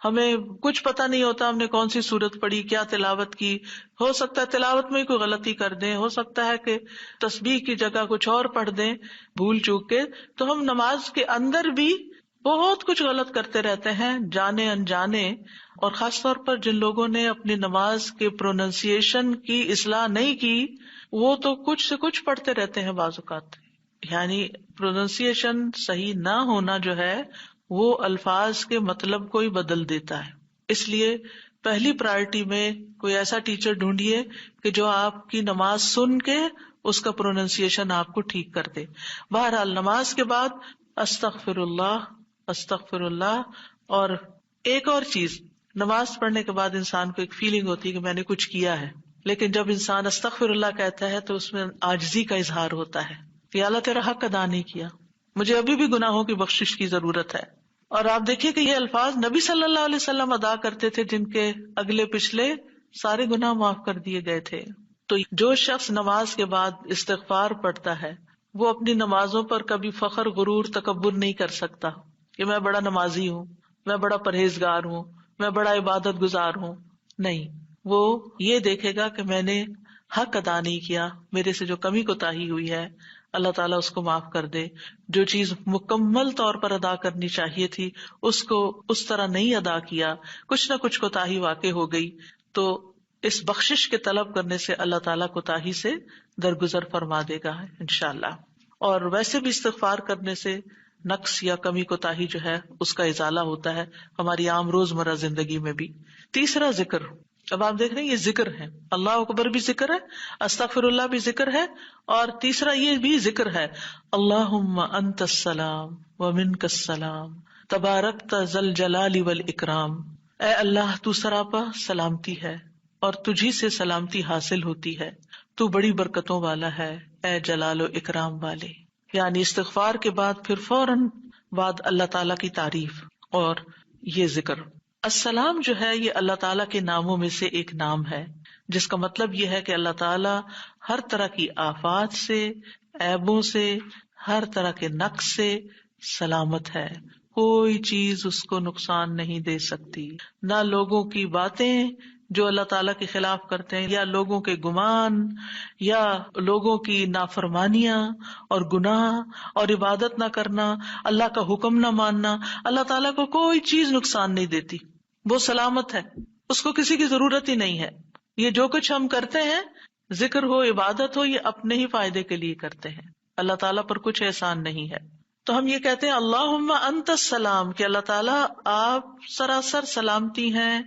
ہمیں کچھ پتہ نہیں ہوتا ہم نے کون سی سورت پڑھی، کیا تلاوت کی. ہو سکتا ہے تلاوت میں کوئی غلطی کر دیں، ہو سکتا ہے کہ تسبیح کی جگہ کچھ اور پڑھ دیں بھول چوک کے. تو ہم نماز کے اندر بھی بہت کچھ غلط کرتے رہتے ہیں جانے انجانے. اور خاص طور پر جن لوگوں نے اپنی نماز کے پروننسیشن کی اصلاح نہیں کی وہ تو کچھ سے کچھ پڑھتے رہتے ہیں بعض اوقات. یعنی پروننسیشن صحیح نہ ہونا جو ہے وہ الفاظ کے مطلب کو ہی بدل دیتا ہے. اس لیے پہلی پرائرٹی میں کوئی ایسا ٹیچر ڈھونڈیے کہ جو آپ کی نماز سن کے اس کا پروننسیشن آپ کو ٹھیک کر دے. بہرحال نماز کے بعد استغفر اللہ استغفر اللہ. اور ایک اور چیز، نماز پڑھنے کے بعد انسان کو ایک فیلنگ ہوتی ہے کہ میں نے کچھ کیا ہے، لیکن جب انسان استغفر اللہ کہتا ہے تو اس میں عاجزی کا اظہار ہوتا ہے کہ اللہ تیرا حق ادا نہیں کیا، مجھے ابھی بھی گناہوں کی بخشش کی ضرورت ہے. اور آپ دیکھیے کہ یہ الفاظ نبی صلی اللہ علیہ وسلم ادا کرتے تھے جن کے اگلے پچھلے سارے گناہ معاف کر دیے گئے تھے. تو جو شخص نماز کے بعد استغفار پڑھتا ہے وہ اپنی نمازوں پر کبھی فخر غرور تکبر نہیں کر سکتا کہ میں بڑا نمازی ہوں، میں بڑا پرہیزگار ہوں، میں بڑا عبادت گزار ہوں. نہیں، وہ یہ دیکھے گا کہ میں نے حق ادا نہیں کیا، میرے سے جو کمی کوتاہی ہوئی ہے اللہ تعالیٰ اس کو معاف کر دے. جو چیز مکمل طور پر ادا کرنی چاہیے تھی اس کو اس طرح نہیں ادا کیا، کچھ نہ کچھ کوتاہی واقع ہو گئی، تو اس بخشش کے طلب کرنے سے اللہ تعالیٰ کوتاہی سے درگزر فرما دے گا انشاءاللہ. اور ویسے بھی استغفار کرنے سے نقص یا کمی کوتاہی جو ہے اس کا ازالہ ہوتا ہے ہماری عام روزمرہ زندگی میں بھی. تیسرا ذکر، اب آپ دیکھ رہے ہیں یہ ذکر ہے، اللہ اکبر بھی ذکر ہے، استغفر اللہ بھی ذکر ہے، اور تیسرا یہ بھی ذکر ہے اللہم انت السلام ومنک السلام تبارکت ذی الجلال والاکرام. اے اللہ تو سراپا سلامتی ہے اور تجھی سے سلامتی حاصل ہوتی ہے، تو بڑی برکتوں والا ہے اے جلال و اکرام والے. یعنی استغفار کے بعد پھر فوراً بعد اللہ تعالیٰ کی تعریف اور یہ ذکر. السلام جو ہے یہ اللہ تعالیٰ کے ناموں میں سے ایک نام ہے جس کا مطلب یہ ہے کہ اللہ تعالیٰ ہر طرح کی آفات سے، عیبوں سے، ہر طرح کے نقص سے سلامت ہے. کوئی چیز اس کو نقصان نہیں دے سکتی، نہ لوگوں کی باتیں جو اللہ تعالیٰ کے خلاف کرتے ہیں، یا لوگوں کے گمان، یا لوگوں کی نافرمانیاں اور گناہ اور عبادت نہ کرنا، اللہ کا حکم نہ ماننا. اللہ تعالیٰ کو کوئی چیز نقصان نہیں دیتی، وہ سلامت ہے، اس کو کسی کی ضرورت ہی نہیں ہے. یہ جو کچھ ہم کرتے ہیں، ذکر ہو، عبادت ہو، یہ اپنے ہی فائدے کے لیے کرتے ہیں، اللہ تعالیٰ پر کچھ احسان نہیں ہے. تو ہم یہ کہتے ہیں اللہم انت السلام کہ اللہ تعالیٰ آپ سراسر سلامتی ہیں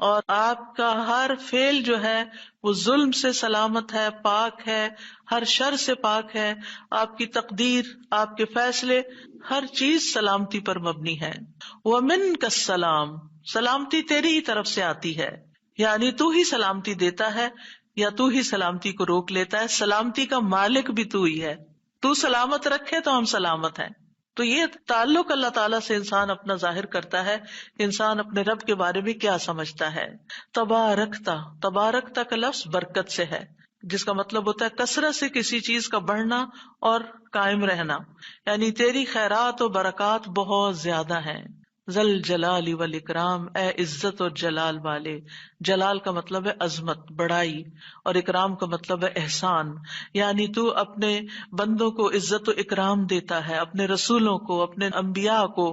اور آپ کا ہر فعل جو ہے وہ ظلم سے سلامت ہے، پاک ہے، ہر شر سے پاک ہے. آپ کی تقدیر، آپ کے فیصلے، ہر چیز سلامتی پر مبنی ہے. ومنک السلام، سلامتی تیری ہی طرف سے آتی ہے، یعنی تو ہی سلامتی دیتا ہے یا تو ہی سلامتی کو روک لیتا ہے. سلامتی کا مالک بھی تو ہی ہے، تو سلامت رکھے تو ہم سلامت ہیں. تو یہ تعلق اللہ تعالیٰ سے انسان اپنا ظاہر کرتا ہے کہ انسان اپنے رب کے بارے میں کیا سمجھتا ہے. تبارکتا، تبارکتا کا لفظ برکت سے ہے جس کا مطلب ہوتا ہے کثرت سے کسی چیز کا بڑھنا اور قائم رہنا، یعنی تیری خیرات و برکات بہت زیادہ ہیں. ذل جلال والاکرام، اے عزت اور جلال والے. جلال کا مطلب ہے عظمت، بڑائی، اور اکرام کا مطلب ہے احسان. یعنی تو اپنے بندوں کو عزت و اکرام دیتا ہے، اپنے رسولوں کو، اپنے انبیاء کو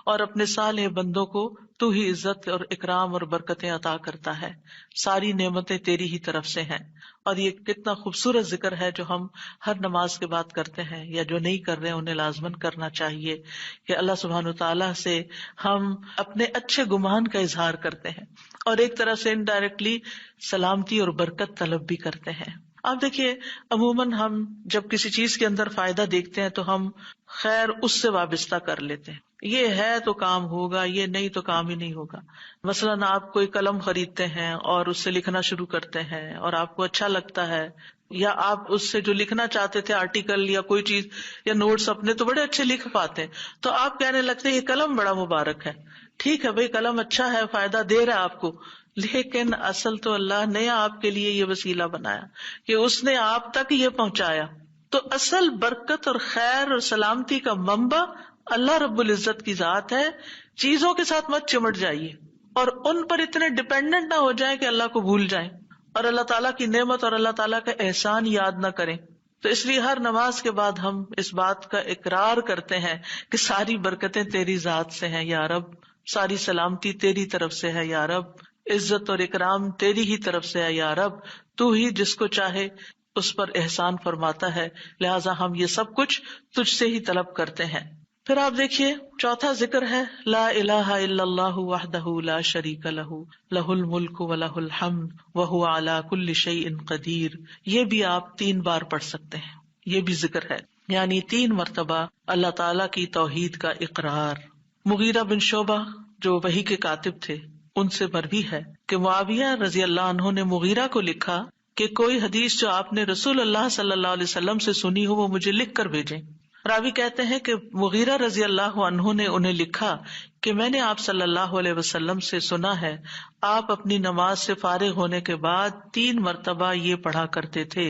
اور اپنے صالح بندوں کو تو ہی عزت اور اکرام اور برکتیں عطا کرتا ہے، ساری نعمتیں تیری ہی طرف سے ہیں. اور یہ کتنا خوبصورت ذکر ہے جو ہم ہر نماز کے بعد کرتے ہیں، یا جو نہیں کر رہے انہیں لازماً کرنا چاہیے، کہ اللہ سبحانہ وتعالیٰ سے ہم اپنے اچھے گمان کا اظہار کرتے ہیں اور ایک طرح سے انڈائریکٹلی سلامتی اور برکت طلب بھی کرتے ہیں. آپ دیکھیے عموماً ہم جب کسی چیز کے اندر فائدہ دیکھتے ہیں تو ہم خیر اس سے وابستہ کر لیتے ہیں، یہ ہے تو کام ہوگا، یہ نہیں تو کام ہی نہیں ہوگا. مثلاً آپ کوئی قلم خریدتے ہیں اور اس سے لکھنا شروع کرتے ہیں اور آپ کو اچھا لگتا ہے، یا آپ اس سے جو لکھنا چاہتے تھے آرٹیکل یا کوئی چیز یا نوٹس اپنے تو بڑے اچھے لکھ پاتے ہیں، تو آپ کہنے لگتے ہیں یہ قلم بڑا مبارک ہے. ٹھیک ہے بھائی، قلم اچھا ہے، فائدہ دے رہا ہے آپ کو، لیکن اصل تو اللہ نے آپ کے لیے یہ وسیلہ بنایا کہ اس نے آپ تک یہ پہنچایا. تو اصل برکت اور خیر اور سلامتی کا منبع اللہ رب العزت کی ذات ہے. چیزوں کے ساتھ مت چمٹ جائیے اور ان پر اتنے ڈپینڈنٹ نہ ہو جائیں کہ اللہ کو بھول جائیں اور اللہ تعالیٰ کی نعمت اور اللہ تعالیٰ کا احسان یاد نہ کریں. تو اس لیے ہر نماز کے بعد ہم اس بات کا اقرار کرتے ہیں کہ ساری برکتیں تیری ذات سے ہیں یا رب، ساری سلامتی تیری طرف سے ہے یا رب، عزت اور اکرام تیری ہی طرف سے ہے یا رب، تو ہی جس کو چاہے اس پر احسان فرماتا ہے، لہٰذا ہم یہ سب کچھ تجھ سے ہی طلب کرتے ہیں. پھر آپ دیکھیے چوتھا ذکر ہے لا الہ الا اللہ وحدہ لا شریک لہ لہ الملک ولہ الحمد وہو علی کل شیء قدیر. یہ بھی آپ 3 بار پڑھ سکتے ہیں، یہ بھی ذکر ہے، یعنی 3 مرتبہ اللہ تعالی کی توحید کا اقرار. مغیرہ بن شعبہ جو وحی کے کاتب تھے ان سے مروی ہے کہ معاویہ رضی اللہ عنہ نے مغیرہ کو لکھا کہ کوئی حدیث جو آپ نے رسول اللہ صلی اللہ علیہ وسلم سے سنی ہو وہ مجھے لکھ کر بھیجیں. راوی کہتے ہیں کہ مغیرہ رضی اللہ عنہ نے انہیں لکھا کہ میں نے آپ صلی اللہ علیہ وسلم سے سنا ہے آپ اپنی نماز سے فارغ ہونے کے بعد 3 مرتبہ یہ پڑھا کرتے تھے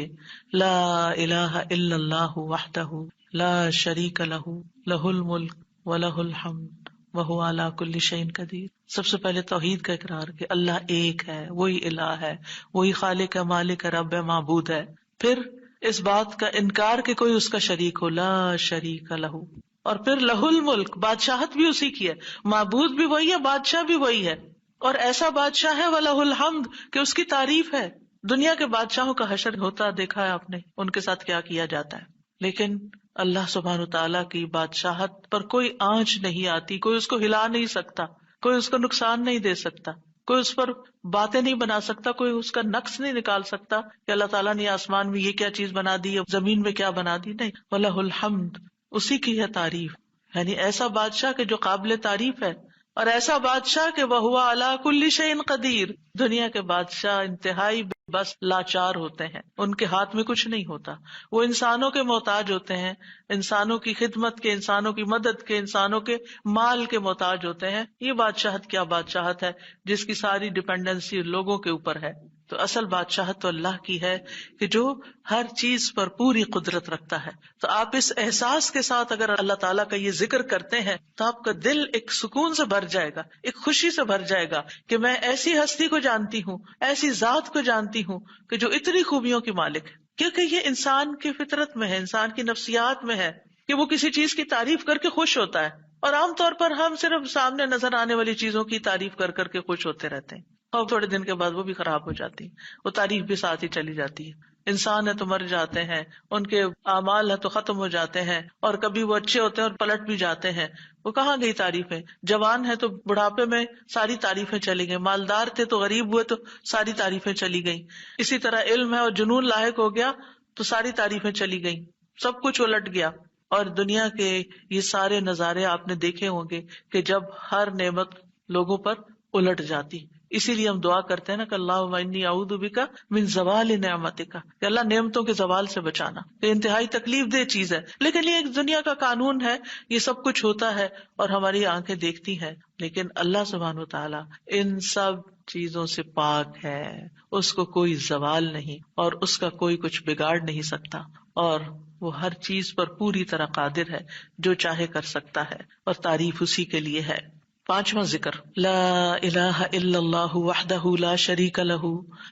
لا الہ الا اللہ وحدہ لا شریک لہ لہ الملک ولہ الحمد وہو علی کل شیء قدیر. سب سے پہلے توحید کا اقرار کہ اللہ ایک ہے، وہی الہ ہے، وہی خالق ہے، مالک ہے، رب ہے، معبود ہے. پھر اس بات کا انکار کہ کوئی اس کا شریک ہو، لا شریک لہ. اور پھر لہ الملک، بادشاہت بھی اسی کی ہے، معبود بھی وہی ہے، بادشاہ بھی وہی ہے، اور ایسا بادشاہ ہے ولہ الحمد کہ اس کی تعریف ہے. دنیا کے بادشاہوں کا حشر ہوتا دیکھا ہے آپ نے، ان کے ساتھ کیا کیا جاتا ہے، لیکن اللہ سبحانہ تعالیٰ کی بادشاہت پر کوئی آنچ نہیں آتی، کوئی اس کو ہلا نہیں سکتا، کوئی اس کو نقصان نہیں دے سکتا، کوئی اس پر باتیں نہیں بنا سکتا، کوئی اس کا نقص نہیں نکال سکتا کہ اللہ تعالیٰ نے آسمان میں یہ کیا چیز بنا دی، زمین میں کیا بنا دی. نہیں، وَلَهُ الْحَمْدُ، اسی کی ہے تعریف. یعنی ایسا بادشاہ کہ جو قابل تعریف ہے، اور ایسا بادشاہ کہ وَهُوَ عَلَى كُلِّ شَيْءٍ قَدِيرٌ. دنیا کے بادشاہ انتہائی بس لاچار ہوتے ہیں، ان کے ہاتھ میں کچھ نہیں ہوتا، وہ انسانوں کے محتاج ہوتے ہیں، انسانوں کی خدمت کے، انسانوں کی مدد کے، انسانوں کے مال کے محتاج ہوتے ہیں. یہ بادشاہت کیا بادشاہت ہے جس کی ساری ڈیپینڈنسی لوگوں کے اوپر ہے. تو اصل بادشاہت تو اللہ کی ہے کہ جو ہر چیز پر پوری قدرت رکھتا ہے. تو آپ اس احساس کے ساتھ اگر اللہ تعالیٰ کا یہ ذکر کرتے ہیں تو آپ کا دل ایک سکون سے بھر جائے گا، ایک خوشی سے بھر جائے گا کہ میں ایسی ہستی کو جانتی ہوں، ایسی ذات کو جانتی ہوں کہ جو اتنی خوبیوں کی مالک ہے. کیونکہ یہ انسان کی فطرت میں ہے، انسان کی نفسیات میں ہے کہ وہ کسی چیز کی تعریف کر کے خوش ہوتا ہے، اور عام طور پر ہم صرف سامنے نظر آنے والی چیزوں کی تعریف کر کر کے خوش ہوتے رہتے ہیں، اور تھوڑے دن کے بعد وہ بھی خراب ہو جاتی ہے، وہ تعریف بھی ساتھ ہی چلی جاتی ہے. انسان ہے تو مر جاتے ہیں، ان کے اعمال ہے تو ختم ہو جاتے ہیں، اور کبھی وہ اچھے ہوتے ہیں اور پلٹ بھی جاتے ہیں. وہ کہاں گئی تعریفیں؟ جوان ہے تو بڑھاپے میں ساری تعریفیں چلی گئی، مالدار تھے تو غریب ہوئے تو ساری تعریفیں چلی گئیں. اسی طرح علم ہے اور جنون لاحق ہو گیا تو ساری تعریفیں چلی گئیں، سب کچھ الٹ گیا. اور دنیا کے یہ سارے نظارے آپ نے دیکھے ہوں گے کہ جب ہر نعمت لوگوں پر الٹ جاتی. اسی لیے ہم دعا کرتے ہیں نا کہ اللہم انی اعوذ بک من زوال نعمتک، کہ اللہ نعمتوں کے زوال سے بچانا. یہ انتہائی تکلیف دہ چیز ہے، لیکن یہ ایک دنیا کا قانون ہے، یہ سب کچھ ہوتا ہے اور ہماری آنکھیں دیکھتی ہیں. لیکن اللہ سبحانہ و تعالیٰ ان سب چیزوں سے پاک ہے، اس کو کوئی زوال نہیں اور اس کا کوئی کچھ بگاڑ نہیں سکتا، اور وہ ہر چیز پر پوری طرح قادر ہے، جو چاہے کر سکتا ہے، اور تعریف اسی کے لیے ہے. 5واں ذکر لا الہ الا اللہ وحدہ لا شریک لہ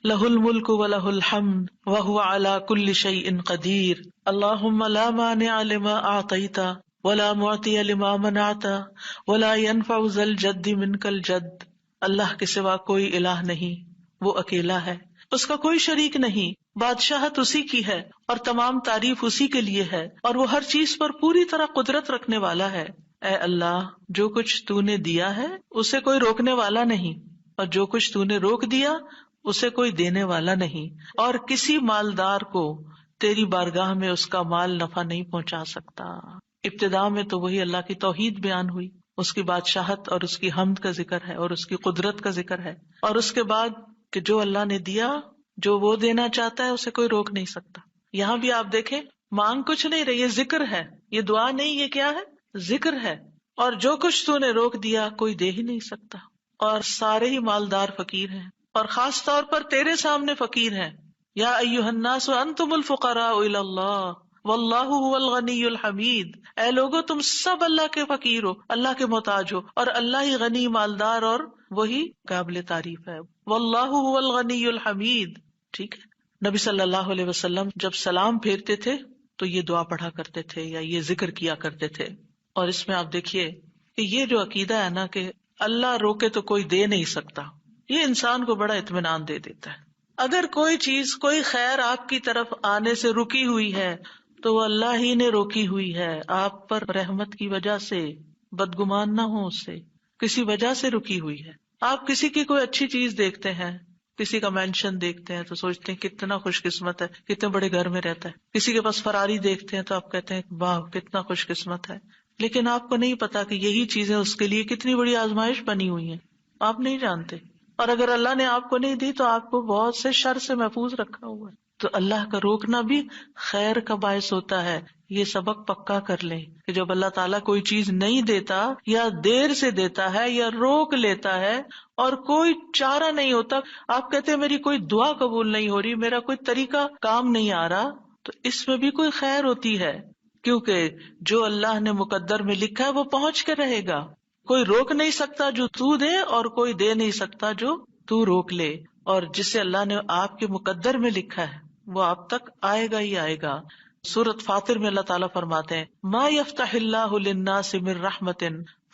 لہ الملک ولہ الحمد وہو علی کل شیء قدیر. اللہم لا مانع لما اعطیت ولا معطی لما منعت ولا ينفع ذا الجد منك الجد. اللہ کے سوا کوئی الہ نہیں، وہ اکیلا ہے، اس کا کوئی شریک نہیں، بادشاہت اسی کی ہے اور تمام تعریف اسی کے لیے ہے، اور وہ ہر چیز پر پوری طرح قدرت رکھنے والا ہے. اے اللہ، جو کچھ تو نے دیا ہے اسے کوئی روکنے والا نہیں، اور جو کچھ تو نے روک دیا اسے کوئی دینے والا نہیں، اور کسی مالدار کو تیری بارگاہ میں اس کا مال نفع نہیں پہنچا سکتا. ابتدا میں تو وہی اللہ کی توحید بیان ہوئی، اس کی بادشاہت اور اس کی حمد کا ذکر ہے اور اس کی قدرت کا ذکر ہے، اور اس کے بعد کہ جو اللہ نے دیا، جو وہ دینا چاہتا ہے اسے کوئی روک نہیں سکتا. یہاں بھی آپ دیکھیں، مانگ کچھ نہیں رہی، یہ ذکر ہے، یہ دعا نہیں، یہ کیا ہے؟ ذکر ہے. اور جو کچھ تو نے روک دیا کوئی دے ہی نہیں سکتا، اور سارے ہی مالدار فقیر ہیں، اور خاص طور پر تیرے سامنے فقیر ہیں. یا ایھا الناس انتم الفقراء الی اللہ واللہ هو الغنی الحمید. اے لوگو، تم سب اللہ کے فقیر ہو، اللہ کے محتاج ہو، اور اللہ ہی غنی، مالدار اور وہی قابل تعریف ہے. واللہ هو الغنی الحمید. ٹھیک ہے. نبی صلی اللہ علیہ وسلم جب سلام پھیرتے تھے تو یہ دعا پڑھا کرتے تھے یا یہ ذکر کیا کرتے تھے. اور اس میں آپ دیکھیے کہ یہ جو عقیدہ ہے نا کہ اللہ روکے تو کوئی دے نہیں سکتا، یہ انسان کو بڑا اطمینان دے دیتا ہے. اگر کوئی چیز، کوئی خیر آپ کی طرف آنے سے رکی ہوئی ہے تو وہ اللہ ہی نے روکی ہوئی ہے، آپ پر رحمت کی وجہ سے. بدگمان نہ ہو اس سے، کسی وجہ سے رکی ہوئی ہے. آپ کسی کی کوئی اچھی چیز دیکھتے ہیں، کسی کا مینشن دیکھتے ہیں تو سوچتے ہیں کتنا خوش قسمت ہے، کتنے بڑے گھر میں رہتا ہے. کسی کے پاس فراری دیکھتے ہیں تو آپ کہتے ہیں واہ کتنا خوش قسمت ہے. لیکن آپ کو نہیں پتا کہ یہی چیزیں اس کے لیے کتنی بڑی آزمائش بنی ہوئی ہیں، آپ نہیں جانتے. اور اگر اللہ نے آپ کو نہیں دی تو آپ کو بہت سے شر سے محفوظ رکھا ہوا ہے. تو اللہ کا روکنا بھی خیر کا باعث ہوتا ہے. یہ سبق پکا کر لیں کہ جب اللہ تعالیٰ کوئی چیز نہیں دیتا یا دیر سے دیتا ہے یا روک لیتا ہے اور کوئی چارہ نہیں ہوتا، آپ کہتے ہیں میری کوئی دعا قبول نہیں ہو رہی، میرا کوئی طریقہ کام نہیں آ رہا، تو اس میں بھی کوئی خیر ہوتی ہے، کیونکہ جو اللہ نے مقدر میں لکھا ہے وہ پہنچ کے رہے گا. کوئی روک نہیں سکتا جو تو دے، اور کوئی دے نہیں سکتا جو تو روک لے. اور جسے اللہ نے آپ کے مقدر میں لکھا ہے وہ آپ تک آئے گا ہی آئے گا. سورۃ فاطر میں اللہ تعالیٰ فرماتے ہیں ما یفتح اللہ للناس من رحمت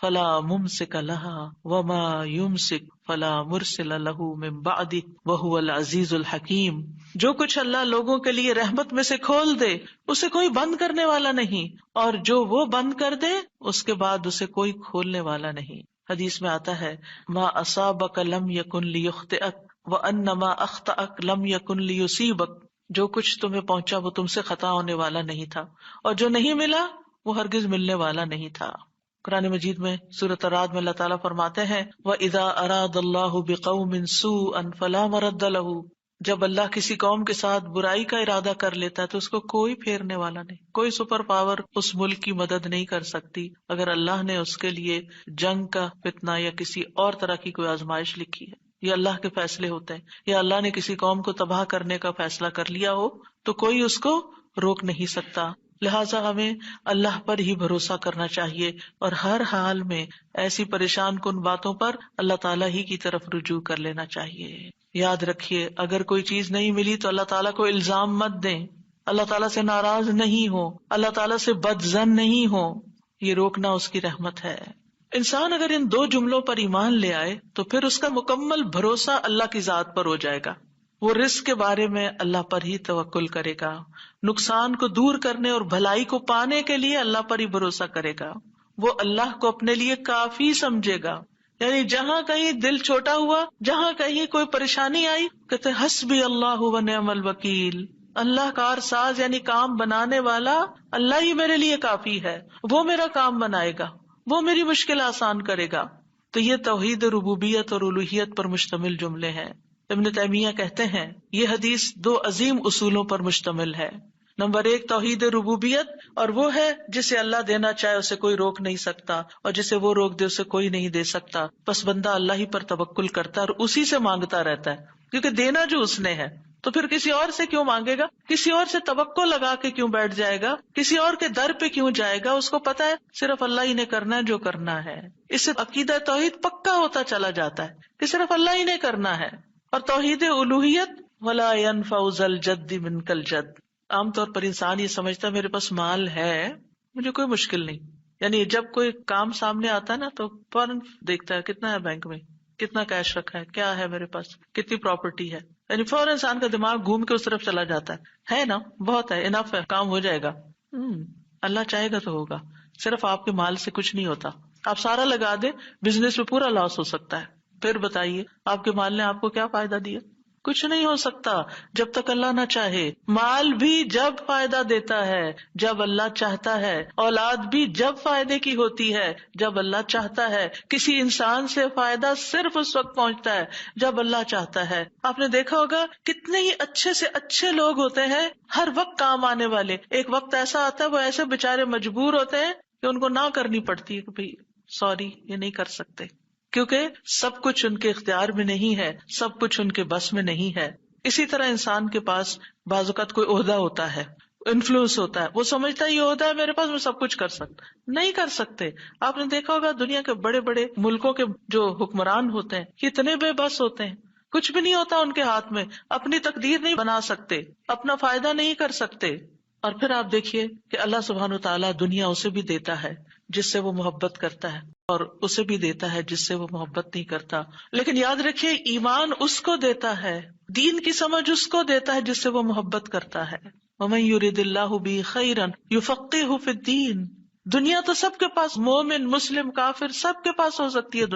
فلا ممسک لها وما یمسک فلا مرسل له من بعدہ وہو العزیز الحکیم. جو کچھ اللہ لوگوں کے لیے رحمت میں سے کھول دے اسے کوئی بند کرنے والا نہیں، اور جو وہ بند کر دے اس کے بعد اسے کوئی کھولنے والا نہیں. حدیث میں آتا ہے ما اصابک لم یکن لیخطئک وان ما اخطأک لم یکن لیصیبک. جو کچھ تمہیں پہنچا وہ تم سے خطا ہونے والا نہیں تھا، اور جو نہیں ملا وہ ہرگز ملنے والا نہیں تھا. قرآن مجید میں سورۃ الرعد میں اللہ تعالیٰ فرماتے ہیں وَإِذَا أَرَادَ اللَّهُ بِقَوْمٍ سُوءًا فَلَا مَرَدَّ لَهُ. جب اللہ کسی قوم کے ساتھ برائی کا ارادہ کر لیتا ہے تو اس کو کوئی پھیرنے والا نہیں، کوئی سپر پاور اس ملک کی مدد نہیں کر سکتی اگر اللہ نے اس کے لیے جنگ کا فتنہ یا کسی اور طرح کی کوئی آزمائش لکھی ہے. یہ اللہ کے فیصلے ہوتے ہیں، یا اللہ نے کسی قوم کو تباہ کرنے کا فیصلہ کر لیا ہو تو کوئی اس کو روک نہیں سکتا. لہٰذا ہمیں اللہ پر ہی بھروسہ کرنا چاہیے، اور ہر حال میں ایسی پریشان کن باتوں پر اللہ تعالیٰ ہی کی طرف رجوع کر لینا چاہیے. یاد رکھیے اگر کوئی چیز نہیں ملی تو اللہ تعالیٰ کو الزام مت دیں، اللہ تعالیٰ سے ناراض نہیں ہو، اللہ تعالیٰ سے بد ظن نہیں ہو. یہ روکنا اس کی رحمت ہے. انسان اگر ان دو جملوں پر ایمان لے آئے تو پھر اس کا مکمل بھروسہ اللہ کی ذات پر ہو جائے گا. وہ رزق کے بارے میں اللہ پر ہی توکل کرے گا، نقصان کو دور کرنے اور بھلائی کو پانے کے لیے اللہ پر ہی بھروسہ کرے گا. وہ اللہ کو اپنے لیے کافی سمجھے گا. یعنی جہاں کہیں دل چھوٹا ہوا، جہاں کہیں کوئی پریشانی آئی، کہتے حسبی اللہ و نعم الوکیل. اللہ کار ساز یعنی کام بنانے والا اللہ ہی میرے لیے کافی ہے، وہ میرا کام بنائے گا، وہ میری مشکل آسان کرے گا. تو یہ توحید ربوبیت اور الوہیت پر مشتمل جملے ہیں. ابن تیمیہ کہتے ہیں یہ حدیث دو عظیم اصولوں پر مشتمل ہے. نمبر 1 توحید ربوبیت، اور وہ ہے جسے اللہ دینا چاہے اسے کوئی روک نہیں سکتا، اور جسے وہ روک دے اسے کوئی نہیں دے سکتا. بس بندہ اللہ ہی پر توکل کرتا ہے اور اسی سے مانگتا رہتا ہے، کیونکہ دینا جو اس نے ہے. تو پھر کسی اور سے کیوں مانگے گا، کسی اور سے توقع لگا کے کیوں بیٹھ جائے گا، کسی اور کے در پہ کیوں جائے گا. اس کو پتا ہے صرف اللہ ہی نے کرنا ہے جو کرنا ہے. اس سے عقیدہ توحید پکا ہوتا چلا جاتا ہے کہ صرف اللہ ہی نے کرنا ہے. اور توحید الوہیت ولا ينفع ذا الجد منك الجد. عام طور پر انسان یہ سمجھتا ہے میرے پاس مال ہے، مجھے کوئی مشکل نہیں، یعنی جب کوئی کام سامنے آتا ہے نا تو فوراً دیکھتا ہے کتنا ہے بینک میں، کتنا کیش رکھا ہے، کیا ہے میرے پاس، کتنی پراپرٹی ہے، یعنی فوراً انسان کا دماغ گھوم کے اس طرف چلا جاتا ہے نا، بہت ہے، انف ہے، کام ہو جائے گا۔ اللہ چاہے گا تو ہوگا، صرف آپ کے مال سے کچھ نہیں ہوتا۔ آپ سارا لگا دیں، بزنس میں پورا لاس ہو سکتا ہے، پھر بتائیے آپ کے مال نے آپ کو کیا فائدہ دیا؟ کچھ نہیں ہو سکتا جب تک اللہ نہ چاہے۔ مال بھی جب فائدہ دیتا ہے جب اللہ چاہتا ہے، اولاد بھی جب فائدے کی ہوتی ہے جب اللہ چاہتا ہے۔ کسی انسان سے فائدہ صرف اس وقت پہنچتا ہے جب اللہ چاہتا ہے۔ آپ نے دیکھا ہوگا کتنے ہی اچھے سے اچھے لوگ ہوتے ہیں، ہر وقت کام آنے والے، ایک وقت ایسا آتا ہے وہ ایسے بےچارے مجبور ہوتے ہیں کہ ان کو نہ کرنی پڑتی ہے کہ بھائی سوری یہ نہیں کر سکتے، کیونکہ سب کچھ ان کے اختیار میں نہیں ہے، سب کچھ ان کے بس میں نہیں ہے۔ اسی طرح انسان کے پاس بعض اوقات کوئی عہدہ ہوتا ہے، انفلوئنس ہوتا ہے، وہ سمجھتا ہے یہ عہدہ ہے میرے پاس، میں سب کچھ کر سکتا، نہیں کر سکتے۔ آپ نے دیکھا ہوگا دنیا کے بڑے بڑے ملکوں کے جو حکمران ہوتے ہیں کتنے بے بس ہوتے ہیں، کچھ بھی نہیں ہوتا ان کے ہاتھ میں، اپنی تقدیر نہیں بنا سکتے، اپنا فائدہ نہیں کر سکتے۔ اور پھر آپ دیکھیے کہ اللہ سبحانہ وتعالیٰ دنیا اسے بھی دیتا ہے جس سے وہ محبت کرتا ہے، اور اسے بھی دیتا ہے جس سے وہ محبت نہیں کرتا۔ لیکن یاد رکھیے ایمان اس کو دیتا ہے، دین کی سمجھ اس کو دیتا ہے جس سے وہ محبت کرتا ہے۔ وَمَن يُرِدِ اللَّهُ بِهِ خَيْرًا يُفَقِّهُ فِي الدِّينِ۔ دنیا تو سب کے پاس، مومن مسلم کافر سب کے پاس ہو سکتی ہے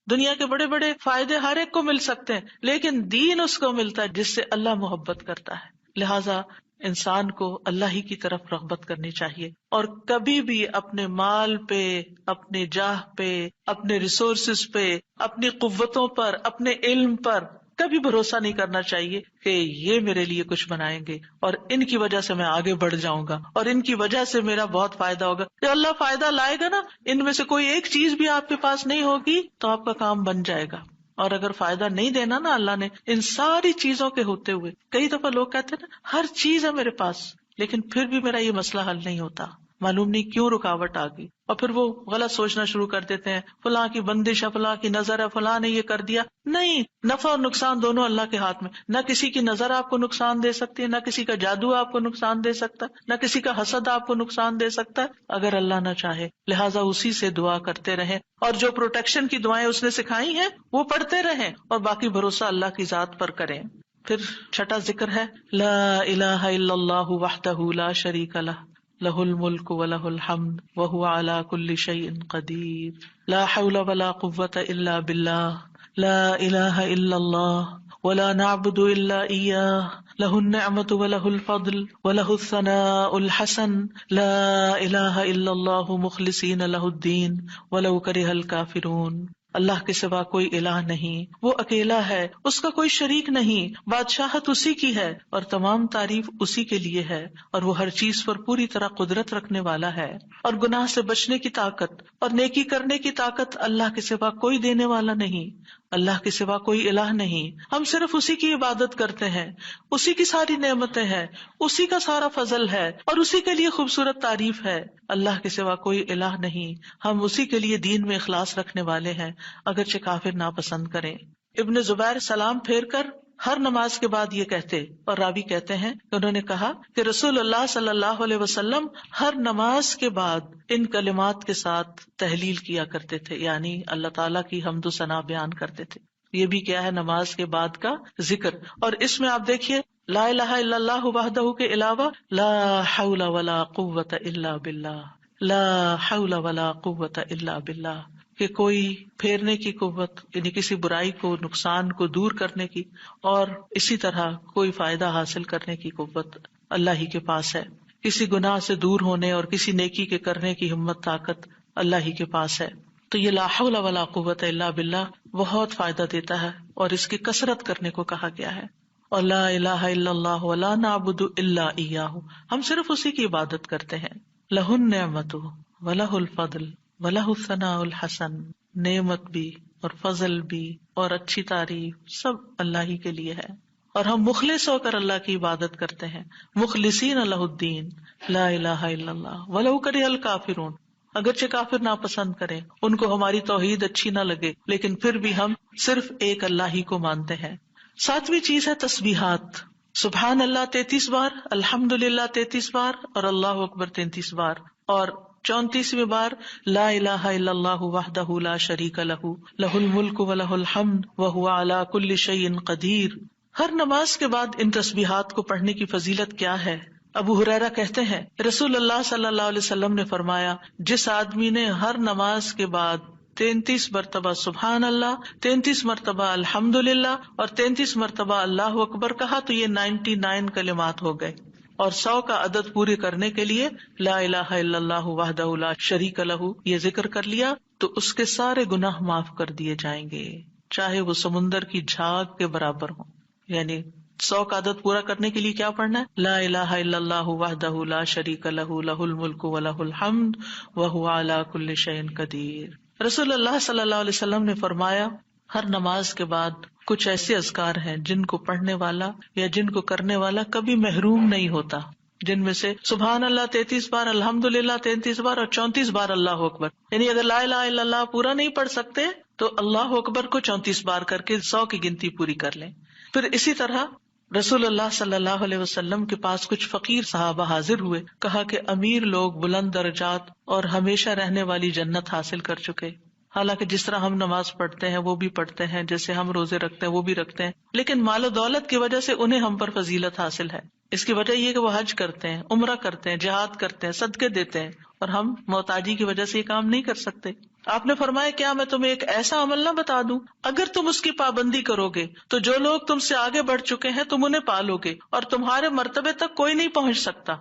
دنیا کے بڑے بڑے فائدے ہر ایک کو مل سکتے ہیں، لیکن دین اس کو ملتا ہے جس سے اللہ محبت کرتا ہے۔ لہذا انسان کو اللہ ہی کی طرف رغبت کرنی چاہیے، اور کبھی بھی اپنے مال پہ، اپنے جاہ پہ، اپنے ریسورسز پہ، اپنی قوتوں پر، اپنے علم پر کبھی بھروسہ نہیں کرنا چاہیے کہ یہ میرے لیے کچھ بنائیں گے اور ان کی وجہ سے میں آگے بڑھ جاؤں گا اور ان کی وجہ سے میرا بہت فائدہ ہوگا۔ کہ اللہ فائدہ لائے گا نا، ان میں سے کوئی ایک چیز بھی آپ کے پاس نہیں ہوگی تو آپ کا کام بن جائے گا۔ اور اگر فائدہ نہیں دینا نا اللہ نے ان ساری چیزوں کے ہوتے ہوئے، کئی دفعہ لوگ کہتے ہیں نا ہر چیز ہے میرے پاس لیکن پھر بھی میرا یہ مسئلہ حل نہیں ہوتا، معلوم نہیں کیوں رکاوٹ آ گئی، اور پھر وہ غلط سوچنا شروع کر دیتے ہیں فلاں کی بندش ہے، فلاں کی نظر ہے، فلاں نے یہ کر دیا۔ نہیں، نفع اور نقصان دونوں اللہ کے ہاتھ میں، نہ کسی کی نظر آپ کو نقصان دے سکتی ہے، نہ کسی کا جادو آپ کو نقصان دے سکتا ہے، نہ کسی کا حسد آپ کو نقصان دے سکتا ہے اگر اللہ نہ چاہے۔ لہٰذا اسی سے دعا کرتے رہیں، اور جو پروٹیکشن کی دعائیں اس نے سکھائی ہیں وہ پڑھتے رہیں، اور باقی بھروسہ اللہ کی ذات پر کریں۔ پھر چھٹا ذکر ہے لا الہ الا اللہ وحدہ لا شریک لہ، لہ الملک ولہ الحمد وہو علی کل شیء قدیر، لا حول ولا قوۃ الا باللہ، لا الہ الا اللہ ولا نعبد الا ایاہ، لہ النعمۃ ولہ الفضل ولہ الثناء الحسن، لا الہ الا اللہ مخلصین لہ الدین ولو کرہ الکافرون۔ اللہ کے سوا کوئی الہ نہیں، وہ اکیلا ہے، اس کا کوئی شریک نہیں، بادشاہت اسی کی ہے اور تمام تعریف اسی کے لیے ہے، اور وہ ہر چیز پر پوری طرح قدرت رکھنے والا ہے، اور گناہ سے بچنے کی طاقت اور نیکی کرنے کی طاقت اللہ کے سوا کوئی دینے والا نہیں، اللہ کے سوا کوئی الہ نہیں۔ ہم صرف اسی کی عبادت کرتے ہیں، اسی کی ساری نعمتیں ہیں، اسی کا سارا فضل ہے اور اسی کے لیے خوبصورت تعریف ہے۔ اللہ کے سوا کوئی الہ نہیں، ہم اسی کے لیے دین میں اخلاص رکھنے والے ہیں اگرچہ کافر ناپسند کریں۔ ابن زبیر سلام پھیر کر ہر نماز کے بعد یہ کہتے، اور راوی کہتے ہیں کہ انہوں نے کہا کہ رسول اللہ صلی اللہ علیہ وسلم ہر نماز کے بعد ان کلمات کے ساتھ تحلیل کیا کرتے تھے، یعنی اللہ تعالیٰ کی حمد و ثنا بیان کرتے تھے۔ یہ بھی کیا ہے نماز کے بعد کا ذکر، اور اس میں آپ دیکھیے لا الہ الا اللہ وحدہ کے علاوہ لا حول ولا قوۃ الا باللہ، لا حول ولا قوۃ الا باللہ، کہ کوئی پھیرنے کی قوت یعنی کسی برائی کو، نقصان کو دور کرنے کی، اور اسی طرح کوئی فائدہ حاصل کرنے کی قوت اللہ ہی کے پاس ہے۔ کسی گناہ سے دور ہونے اور کسی نیکی کے کرنے کی ہمت طاقت اللہ ہی کے پاس ہے۔ تو یہ لا حول ولا قوت الا باللہ بہت فائدہ دیتا ہے، اور اس کی کثرت کرنے کو کہا گیا ہے۔ اور لا الہ الا اللہ ولا نعبد الا ایاہ، ہم صرف اسی کی عبادت کرتے ہیں۔ لہ النعمت ولہ الفضل وَلَهُ الثَّنَاءُ الْحَسَنُ، نعمت بھی اور فضل بھی اور اچھی تعریف سب اللہ ہی کے لیے ہے، اور ہم مخلص ہو کر اللہ کی عبادت کرتے ہیں، مخلصین لہ الدین، لا الہ الا اللہ وَلَوْ كَرِهَ الْكَافِرُونَ، اگرچہ کافر ناپسند کریں، ان کو ہماری توحید اچھی نہ لگے، لیکن پھر بھی ہم صرف ایک اللہ ہی کو مانتے ہیں۔ ساتویں چیز ہے تسبیحات، سبحان اللہ 33 بار، الحمدللہ 33 بار اور اللہ اکبر 33 بار، اور 34ویں بار لا الہ الا اللہ وحدہ لا شریک لہ لہ الملک ولہ الحمد وہو علی کل شیء قدیر۔ ہر نماز کے بعد ان تسبیحات کو پڑھنے کی فضیلت کیا ہے؟ ابو ہریرہ کہتے ہیں رسول اللہ صلی اللہ علیہ وسلم نے فرمایا، جس آدمی نے ہر نماز کے بعد 33 مرتبہ سبحان اللہ، 33 مرتبہ الحمدللہ اور 33 مرتبہ اللہ اکبر کہا تو یہ 99 کلمات ہو گئے، اور 100 کا عدد پورے کرنے کے لیے لا الہ الا اللہ وحدہ لا شریک لہ یہ ذکر کر لیا تو اس کے سارے گناہ معاف کر دیے جائیں گے، چاہے وہ سمندر کی جھاگ کے برابر ہوں۔ یعنی 100 کا عدد پورا کرنے کے لیے کیا پڑھنا ہے؟ لا الہ الا اللہ وحدہ لا شریک لہ لہ الملک ولہ الحمد وہو علی کل شیء قدیر۔ رسول اللہ صلی اللہ علیہ وسلم نے فرمایا، ہر نماز کے بعد کچھ ایسے اذکار ہیں جن کو پڑھنے والا یا جن کو کرنے والا کبھی محروم نہیں ہوتا، جن میں سے سبحان اللہ 33 بار، الحمدللہ 33 بار اور 34 بار اللہ اکبر۔ یعنی اگر لا الہ الا اللہ پورا نہیں پڑھ سکتے تو اللہ اکبر کو 34 بار کر کے 100 کی گنتی پوری کر لیں۔ پھر اسی طرح رسول اللہ صلی اللہ علیہ وسلم کے پاس کچھ فقیر صحابہ حاضر ہوئے، کہا کہ امیر لوگ بلند درجات اور ہمیشہ رہنے والی جنت حاصل کر چکے، حالانکہ جس طرح ہم نماز پڑھتے ہیں وہ بھی پڑھتے ہیں، جیسے ہم روزے رکھتے ہیں وہ بھی رکھتے ہیں، لیکن مال و دولت کی وجہ سے انہیں ہم پر فضیلت حاصل ہے۔ اس کی وجہ یہ کہ وہ حج کرتے ہیں، عمرہ کرتے ہیں، جہاد کرتے ہیں، صدقے دیتے ہیں، اور ہم محتاجی کی وجہ سے یہ کام نہیں کر سکتے۔ آپ نے فرمایا کیا میں تمہیں ایک ایسا عمل نہ بتا دوں، اگر تم اس کی پابندی کرو گے تو جو لوگ تم سے آگے بڑھ چکے ہیں تم انہیں پالو گے اور تمہارے مرتبے تک کوئی نہیں پہنچ سکتا،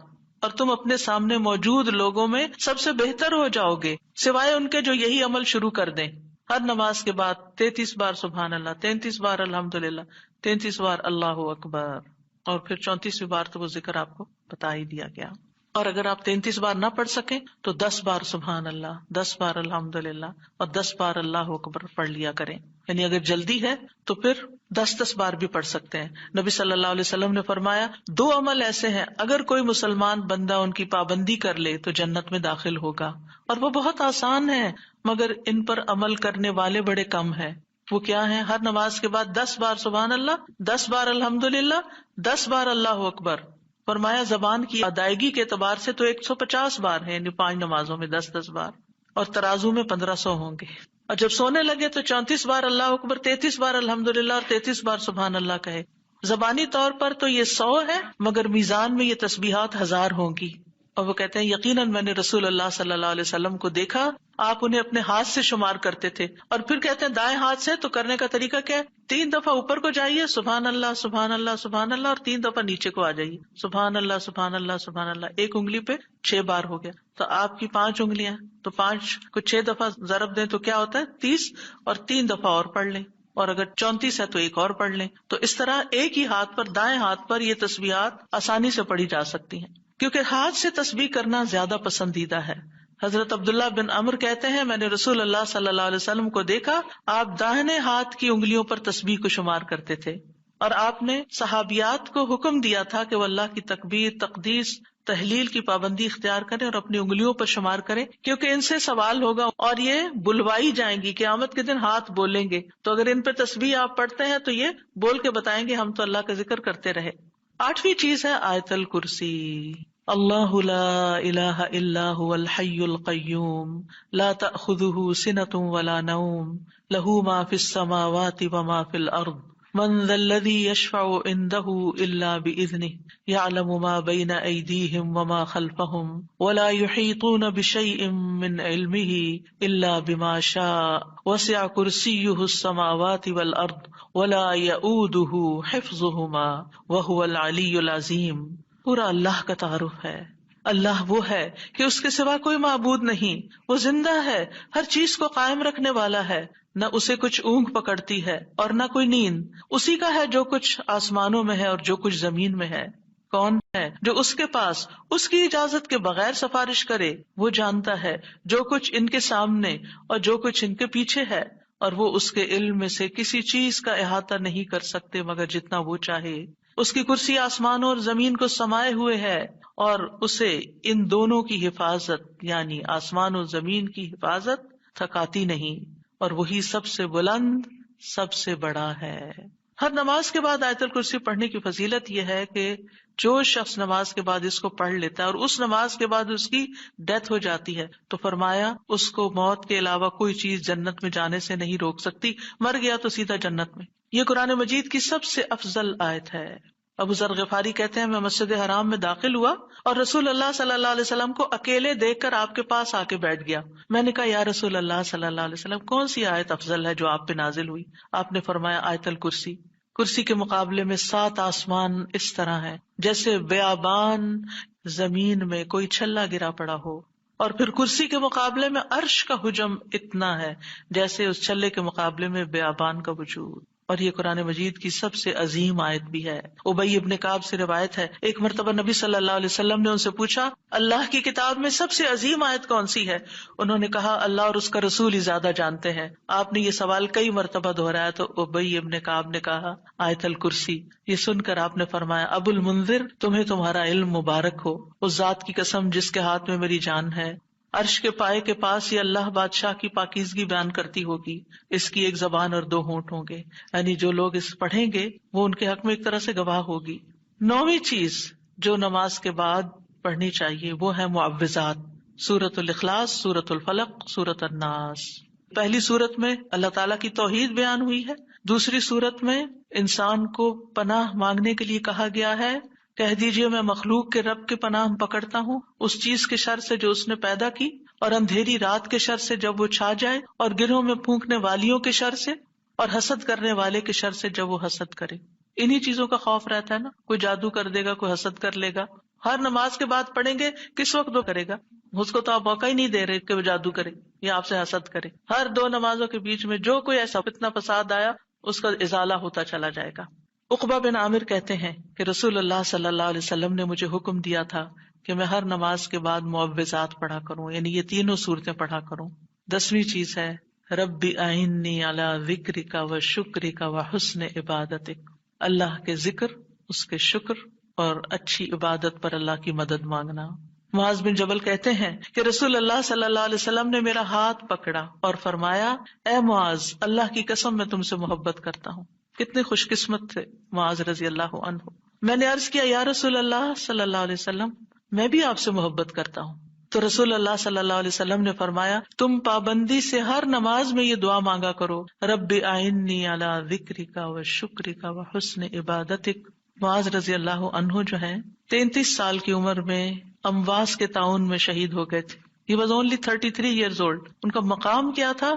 اور تم اپنے سامنے موجود لوگوں میں سب سے بہتر ہو جاؤ گے سوائے ان کے جو یہی عمل شروع کر دیں۔ ہر نماز کے بعد 33 بار سبحان اللہ، 33 بار الحمدللہ، 33 بار اللہ اکبر، اور پھر 34ویں بار تو وہ ذکر آپ کو بتا ہی دیا گیا۔ اور اگر آپ 33 بار نہ پڑھ سکیں تو 10 بار سبحان اللہ، 10 بار الحمدللہ اور 10 بار اللہ اکبر پڑھ لیا کریں۔ یعنی اگر جلدی ہے تو پھر 10 بار بھی پڑھ سکتے ہیں۔ نبی صلی اللہ علیہ وسلم نے فرمایا 2 عمل ایسے ہیں اگر کوئی مسلمان بندہ ان کی پابندی کر لے تو جنت میں داخل ہوگا، اور وہ بہت آسان ہے مگر ان پر عمل کرنے والے بڑے کم ہیں۔ وہ کیا ہیں؟ ہر نماز کے بعد 10 بار سبحان اللہ، 10 بار الحمدللہ، 10 بار اللہ اکبر۔ فرمایا زبان کی ادائیگی کے اعتبار سے تو 150 بار ہے، یعنی 5 نمازوں میں 10 بار، اور ترازو میں 1500 ہوں گے۔ اور جب سونے لگے تو 34 بار اللہ اکبر، 33 بار الحمدللہ اور 33 بار سبحان اللہ کہے۔ زبانی طور پر تو یہ 100 ہے مگر میزان میں یہ تسبیحات 1000 ہوں گی۔ اور وہ کہتے ہیں یقیناً میں نے رسول اللہ صلی اللہ علیہ وسلم کو دیکھا، آپ انہیں اپنے ہاتھ سے شمار کرتے تھے، اور پھر کہتے ہیں دائیں ہاتھ سے تو کرنے کا طریقہ کیا ہے؟ 3 دفعہ اوپر کو جائیے سبحان اللہ سبحان اللہ سبحان اللہ، اور 3 دفعہ نیچے کو آ جائیے سبحان اللہ سبحان اللہ سبحان اللہ۔ ایک انگلی پہ 6 بار ہو گیا، تو آپ کی 5 انگلیاں تو 5 کو 6 دفعہ ضرب دیں تو کیا ہوتا ہے؟ 30، اور 3 دفعہ اور پڑھ لیں، اور اگر 34 ہے تو ایک اور پڑھ لیں۔ تو اس طرح ایک ہی ہاتھ پر، دائیں ہاتھ پر یہ تسبیحات آسانی سے پڑھی جا سکتی ہیں، کیونکہ ہاتھ سے تسبیح کرنا زیادہ پسندیدہ ہے۔ حضرت عبداللہ بن عمر کہتے ہیں میں نے رسول اللہ صلی اللہ علیہ وسلم کو دیکھا، آپ داہنے ہاتھ کی انگلیوں پر تسبیح کو شمار کرتے تھے، اور آپ نے صحابیات کو حکم دیا تھا کہ وہ اللہ کی تکبیر، تقدیس، تحلیل کی پابندی اختیار کریں اور اپنی انگلیوں پر شمار کریں، کیونکہ ان سے سوال ہوگا اور یہ بلوائی جائیں گی، قیامت کے دن ہاتھ بولیں گے، تو اگر ان پہ تسبیح آپ پڑھتے ہیں تو یہ بول کے بتائیں گے ہم تو اللہ کا ذکر کرتے رہے۔ 8ویں چیز ہے آیت الکرسی۔ اللہ لا الہ الا هو الحی القیوم لا تأخذہ سنۃ ولا نوم لہ ما فی السماوات وما فی الارض من ذا الذی یشفع عنده الا بإذنہ یعلم ما بین ایدیہم وما خلفہم ولا یحیطون بشیء من علمہ الا بما شاء وسع کرسیہ السماوات والارض ولا یؤودہ حفظہما وہو العلی العظیم۔ پورا اللہ کا تعارف ہے۔ اللہ وہ ہے کہ اس کے سوا کوئی معبود نہیں، وہ زندہ ہے، ہر چیز کو قائم رکھنے والا ہے، نہ اسے کچھ اونگ پکڑتی ہے اور نہ کوئی نیند، اسی کا ہے جو کچھ آسمانوں میں ہے اور جو کچھ زمین میں ہے۔ کون ہے جو اس کے پاس اس کی اجازت کے بغیر سفارش کرے؟ وہ جانتا ہے جو کچھ ان کے سامنے اور جو کچھ ان کے پیچھے ہے، اور وہ اس کے علم میں سے کسی چیز کا احاطہ نہیں کر سکتے مگر جتنا وہ چاہے۔ اس کی کرسی آسمانوں اور زمین کو سمائے ہوئے ہے، اور اسے ان دونوں کی حفاظت یعنی آسمان و زمین کی حفاظت تھکاتی نہیں، اور وہی سب سے بلند، سب سے بڑا ہے۔ ہر نماز کے بعد آیت الکرسی پڑھنے کی فضیلت یہ ہے کہ جو شخص نماز کے بعد اس کو پڑھ لیتا ہے اور اس نماز کے بعد اس کی ڈیتھ ہو جاتی ہے تو فرمایا اس کو موت کے علاوہ کوئی چیز جنت میں جانے سے نہیں روک سکتی، مر گیا تو سیدھا جنت میں۔ یہ قرآن مجید کی سب سے افضل آیت ہے۔ ابو ذر غفاری کہتے ہیں میں مسجد حرام میں داخل ہوا اور رسول اللہ صلی اللہ علیہ وسلم کو اکیلے دیکھ کر آپ کے پاس آ کے بیٹھ گیا۔ میں نے کہا یا رسول اللہ صلی اللہ علیہ وسلم کون سی آیت افضل ہے جو آپ پہ نازل ہوئی؟ آپ نے فرمایا آیت الکرسی۔ کرسی کے مقابلے میں 7 آسمان اس طرح ہے جیسے بیابان زمین میں کوئی چھلا گرا پڑا ہو، اور پھر کرسی کے مقابلے میں عرش کا حجم اتنا ہے جیسے اس چھلے کے مقابلے میں بیابان کا وجود۔ اور یہ قرآن مجید کی سب سے عظیم آیت بھی ہے۔ ابی ابن کعب سے روایت ہے ایک مرتبہ نبی صلی اللہ علیہ وسلم نے ان سے پوچھا اللہ کی کتاب میں سب سے عظیم آیت کون سی ہے؟ انہوں نے کہا اللہ اور اس کا رسول ہی زیادہ جانتے ہیں۔ آپ نے یہ سوال کئی مرتبہ دہرایا تو ابی ابن کعب نے کہا آیت الکرسی۔ یہ سن کر آپ نے فرمایا ابو المنذر تمہیں تمہارا علم مبارک ہو، اس ذات کی قسم جس کے ہاتھ میں میری جان ہے، عرش کے پائے کے پاس یہ اللہ بادشاہ کی پاکیزگی بیان کرتی ہوگی، اس کی ایک زبان اور 2 ہونٹ ہوں گے، یعنی جو لوگ اس پڑھیں گے وہ ان کے حق میں ایک طرح سے گواہ ہوگی۔ 9ویں چیز جو نماز کے بعد پڑھنی چاہیے وہ ہے معوذات، سورۃ الاخلاص، سورۃ الفلق، سورۃ الناس۔ پہلی سورت میں اللہ تعالیٰ کی توحید بیان ہوئی ہے، دوسری سورت میں انسان کو پناہ مانگنے کے لیے کہا گیا ہے، کہہ دیجئے میں مخلوق کے رب کے پناہ پکڑتا ہوں اس چیز کے شر سے جو اس نے پیدا کی، اور اندھیری رات کے شر سے جب وہ چھا جائے، اور گرہوں میں پھونکنے والیوں کے شر سے، اور حسد کرنے والے کے شر سے جب وہ حسد کرے۔ انہی چیزوں کا خوف رہتا ہے نا، کوئی جادو کر دے گا، کوئی حسد کر لے گا۔ ہر نماز کے بعد پڑھیں گے کس وقت وہ کرے گا؟ اس کو تو آپ موقع ہی نہیں دے رہے کہ وہ جادو کرے یا آپ سے حسد کرے۔ ہر 2 نمازوں کے بیچ میں جو کوئی ایسا فتنہ فساد آیا اس کا ازالہ ہوتا چلا جائے گا۔ عقبہ بن عامر کہتے ہیں کہ رسول اللہ صلی اللہ علیہ وسلم نے مجھے حکم دیا تھا کہ میں ہر نماز کے بعد معوذات پڑھا کروں، یعنی یہ 3 صورتیں پڑھا کروں۔ 10ویں چیز ہے رب اعنی علی ذکرک و شکرک و حسن عبادتک، اللہ کے ذکر، اس کے شکر اور اچھی عبادت پر اللہ کی مدد مانگنا۔ معاذ بن جبل کہتے ہیں کہ رسول اللہ صلی اللہ علیہ وسلم نے میرا ہاتھ پکڑا اور فرمایا اے معاذ اللہ کی قسم میں تم سے محبت کرتا ہوں۔ کتنے خوش قسمت تھے معاذ رضی اللہ عنہ۔ میں نے عرض کیا یا رسول اللہ صلی اللہ علیہ وسلم میں بھی آپ سے محبت کرتا ہوں۔ تو رسول اللہ صلی اللہ علیہ وسلم نے فرمایا تم پابندی سے ہر نماز میں یہ دعا مانگا کرو رب اعنی علی ذکرک و شکرک و حسن عبادتک۔ معاذ رضی اللہ عنہ جو ہیں 33 سال کی عمر میں امواس کے طاعون میں شہید ہو گئے تھے۔ He was only 33 years old۔ ان کا مقام کیا تھا؟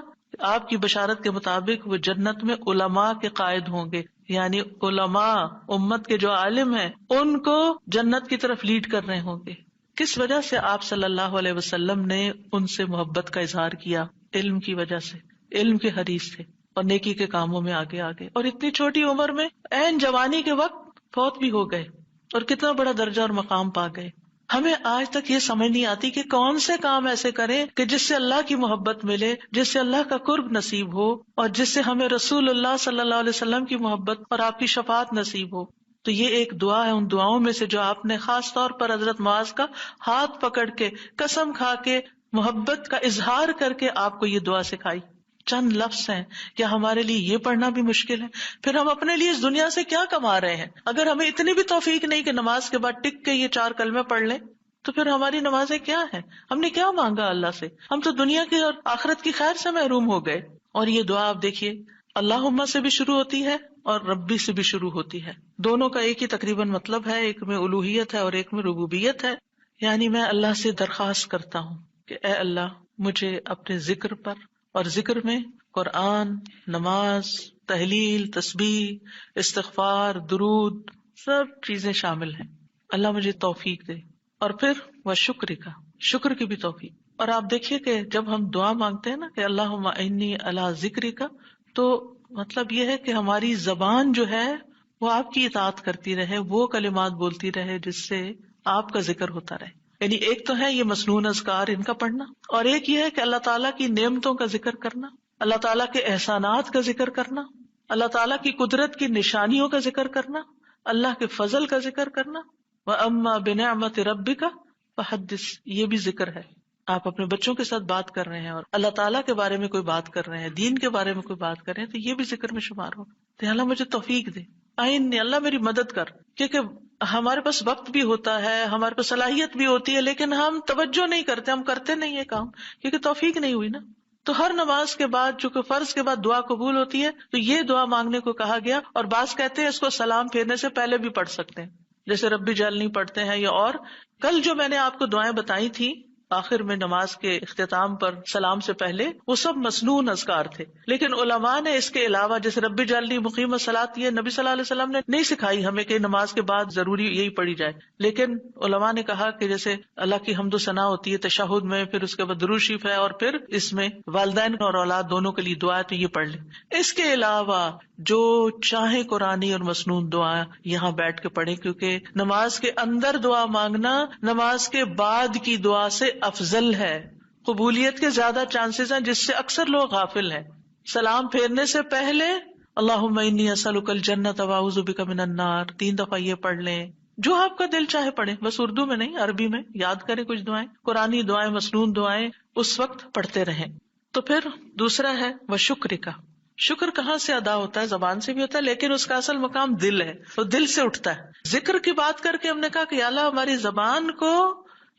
آپ کی بشارت کے مطابق وہ جنت میں علماء کے قائد ہوں گے، یعنی علماء امت کے جو عالم ہیں ان کو جنت کی طرف لیڈ کر رہے ہوں گے۔ کس وجہ سے آپ صلی اللہ علیہ وسلم نے ان سے محبت کا اظہار کیا؟ علم کی وجہ سے، علم کے حریص تھے اور نیکی کے کاموں میں آگے آگے، اور اتنی چھوٹی عمر میں عین جوانی کے وقت فوت بھی ہو گئے اور کتنا بڑا درجہ اور مقام پا گئے۔ ہمیں آج تک یہ سمجھ نہیں آتی کہ کون سے کام ایسے کریں کہ جس سے اللہ کی محبت ملے، جس سے اللہ کا قرب نصیب ہو، اور جس سے ہمیں رسول اللہ صلی اللہ علیہ وسلم کی محبت اور آپ کی شفاعت نصیب ہو۔ تو یہ ایک دعا ہے ان دعاؤں میں سے جو آپ نے خاص طور پر حضرت معاذ کا ہاتھ پکڑ کے قسم کھا کے محبت کا اظہار کر کے آپ کو یہ دعا سکھائی۔ چند لفظ ہیں، کیا ہمارے لیے یہ پڑھنا بھی مشکل ہے؟ پھر ہم اپنے لیے اس دنیا سے کیا کما رہے ہیں؟ اگر ہمیں اتنی بھی توفیق نہیں کہ نماز کے بعد ٹک کے یہ 4 کلمے پڑھ لیں تو پھر ہماری نمازیں کیا ہیں؟ ہم نے کیا مانگا اللہ سے؟ ہم تو دنیا کی اور آخرت کی خیر سے محروم ہو گئے۔ اور یہ دعا آپ دیکھیے اللہم سے بھی شروع ہوتی ہے اور ربی سے بھی شروع ہوتی ہے، دونوں کا ایک ہی تقریباً مطلب ہے، ایک میں الوہیت ہے اور ایک میں ربوبیت ہے۔ یعنی میں اللہ سے درخواست کرتا ہوں کہ اے اللہ مجھے اپنے ذکر پر، اور ذکر میں قرآن، نماز، تحلیل، تسبیح، استغفار، درود، سب چیزیں شامل ہیں، اللہ مجھے توفیق دے۔ اور پھر وہ شکر کی بھی توفیق۔ اور آپ دیکھیے کہ جب ہم دعا مانگتے ہیں نا کہ اللہم انی علی ذکرک، تو مطلب یہ ہے کہ ہماری زبان جو ہے وہ آپ کی اطاعت کرتی رہے، وہ کلمات بولتی رہے جس سے آپ کا ذکر ہوتا رہے۔ یعنی ایک تو ہے یہ مسنون اذکار ان کا پڑھنا، اور ایک یہ ہے کہ اللہ تعالیٰ کی نعمتوں کا ذکر کرنا، اللہ تعالیٰ کے احسانات کا ذکر کرنا، اللہ تعالیٰ کی قدرت کی نشانیوں کا ذکر کرنا، اللہ کے فضل کا ذکر کرنا۔ وَأَمَّا بِنِعْمَةِ رَبِّكَ فَحَدِّثْ، یہ بھی ذکر ہے۔ آپ اپنے بچوں کے ساتھ بات کر رہے ہیں اور اللہ تعالیٰ کے بارے میں کوئی بات کر رہے ہیں، دین کے بارے میں کوئی بات کر رہے ہیں، تو یہ بھی ذکر میں شمار ہو۔ تو اللہ مجھے توفیق دے، آئین اللہ میری مدد کر. کیونکہ ہمارے پاس وقت بھی ہوتا ہے، ہمارے پاس صلاحیت بھی ہوتی ہے، لیکن ہم توجہ نہیں کرتے، ہم کرتے نہیں ہے کام، کیونکہ توفیق نہیں ہوئی نا. تو ہر نماز کے بعد، چونکہ فرض کے بعد دعا قبول ہوتی ہے، تو یہ دعا مانگنے کو کہا گیا. اور بعض کہتے ہیں اس کو سلام پھیرنے سے پہلے بھی پڑھ سکتے ہیں، جیسے ربی جعلنی پڑھتے ہیں. یا اور کل جو میں نے آپ کو دعائیں بتائی تھی آخر میں نماز کے اختتام پر سلام سے پہلے، وہ سب مسنون اذکار تھے. لیکن علماء نے اس کے علاوہ، جیسے ربی جعلنی مقیم الصلاۃ، یہ نبی صلی اللہ علیہ وسلم نے نہیں سکھائی ہمیں کہ نماز کے بعد ضروری یہی پڑھی جائے. لیکن علماء نے کہا کہ جیسے اللہ کی حمد و ثنا ہوتی ہے تشہد میں، پھر اس کے بعد درود شریف ہے، اور پھر اس میں والدین اور اولاد دونوں کے لیے دعا ہے، تو یہ پڑھ لیں. اس کے علاوہ جو چاہے قرآنی اور مسنون دعا یہاں بیٹھ کے پڑھیں، کیونکہ نماز کے اندر دعا مانگنا نماز کے بعد کی دعا سے افضل ہے. قبولیت کے زیادہ چانسز ہیں، جس سے اکثر لوگ غافل ہیں. سلام پھیرنے سے پہلے اللہم انی اسألک الجنۃ واعوذ بک من النار 3 دفعہ یہ پڑھ لیں. جو آپ کا دل چاہے پڑھیں، بس اردو میں نہیں، عربی میں یاد کریں کچھ دعائیں، قرآنی دعائیں، مسنون دعائیں اس وقت پڑھتے رہیں. تو پھر دوسرا ہے وشکر کا. شکر کہاں سے ادا ہوتا ہے؟ زبان سے بھی ہوتا ہے، لیکن اس کا اصل مقام دل ہے، تو دل سے اٹھتا ہے. ذکر کی بات کر کے ہم نے کہا کہ یا اللہ ہماری زبان کو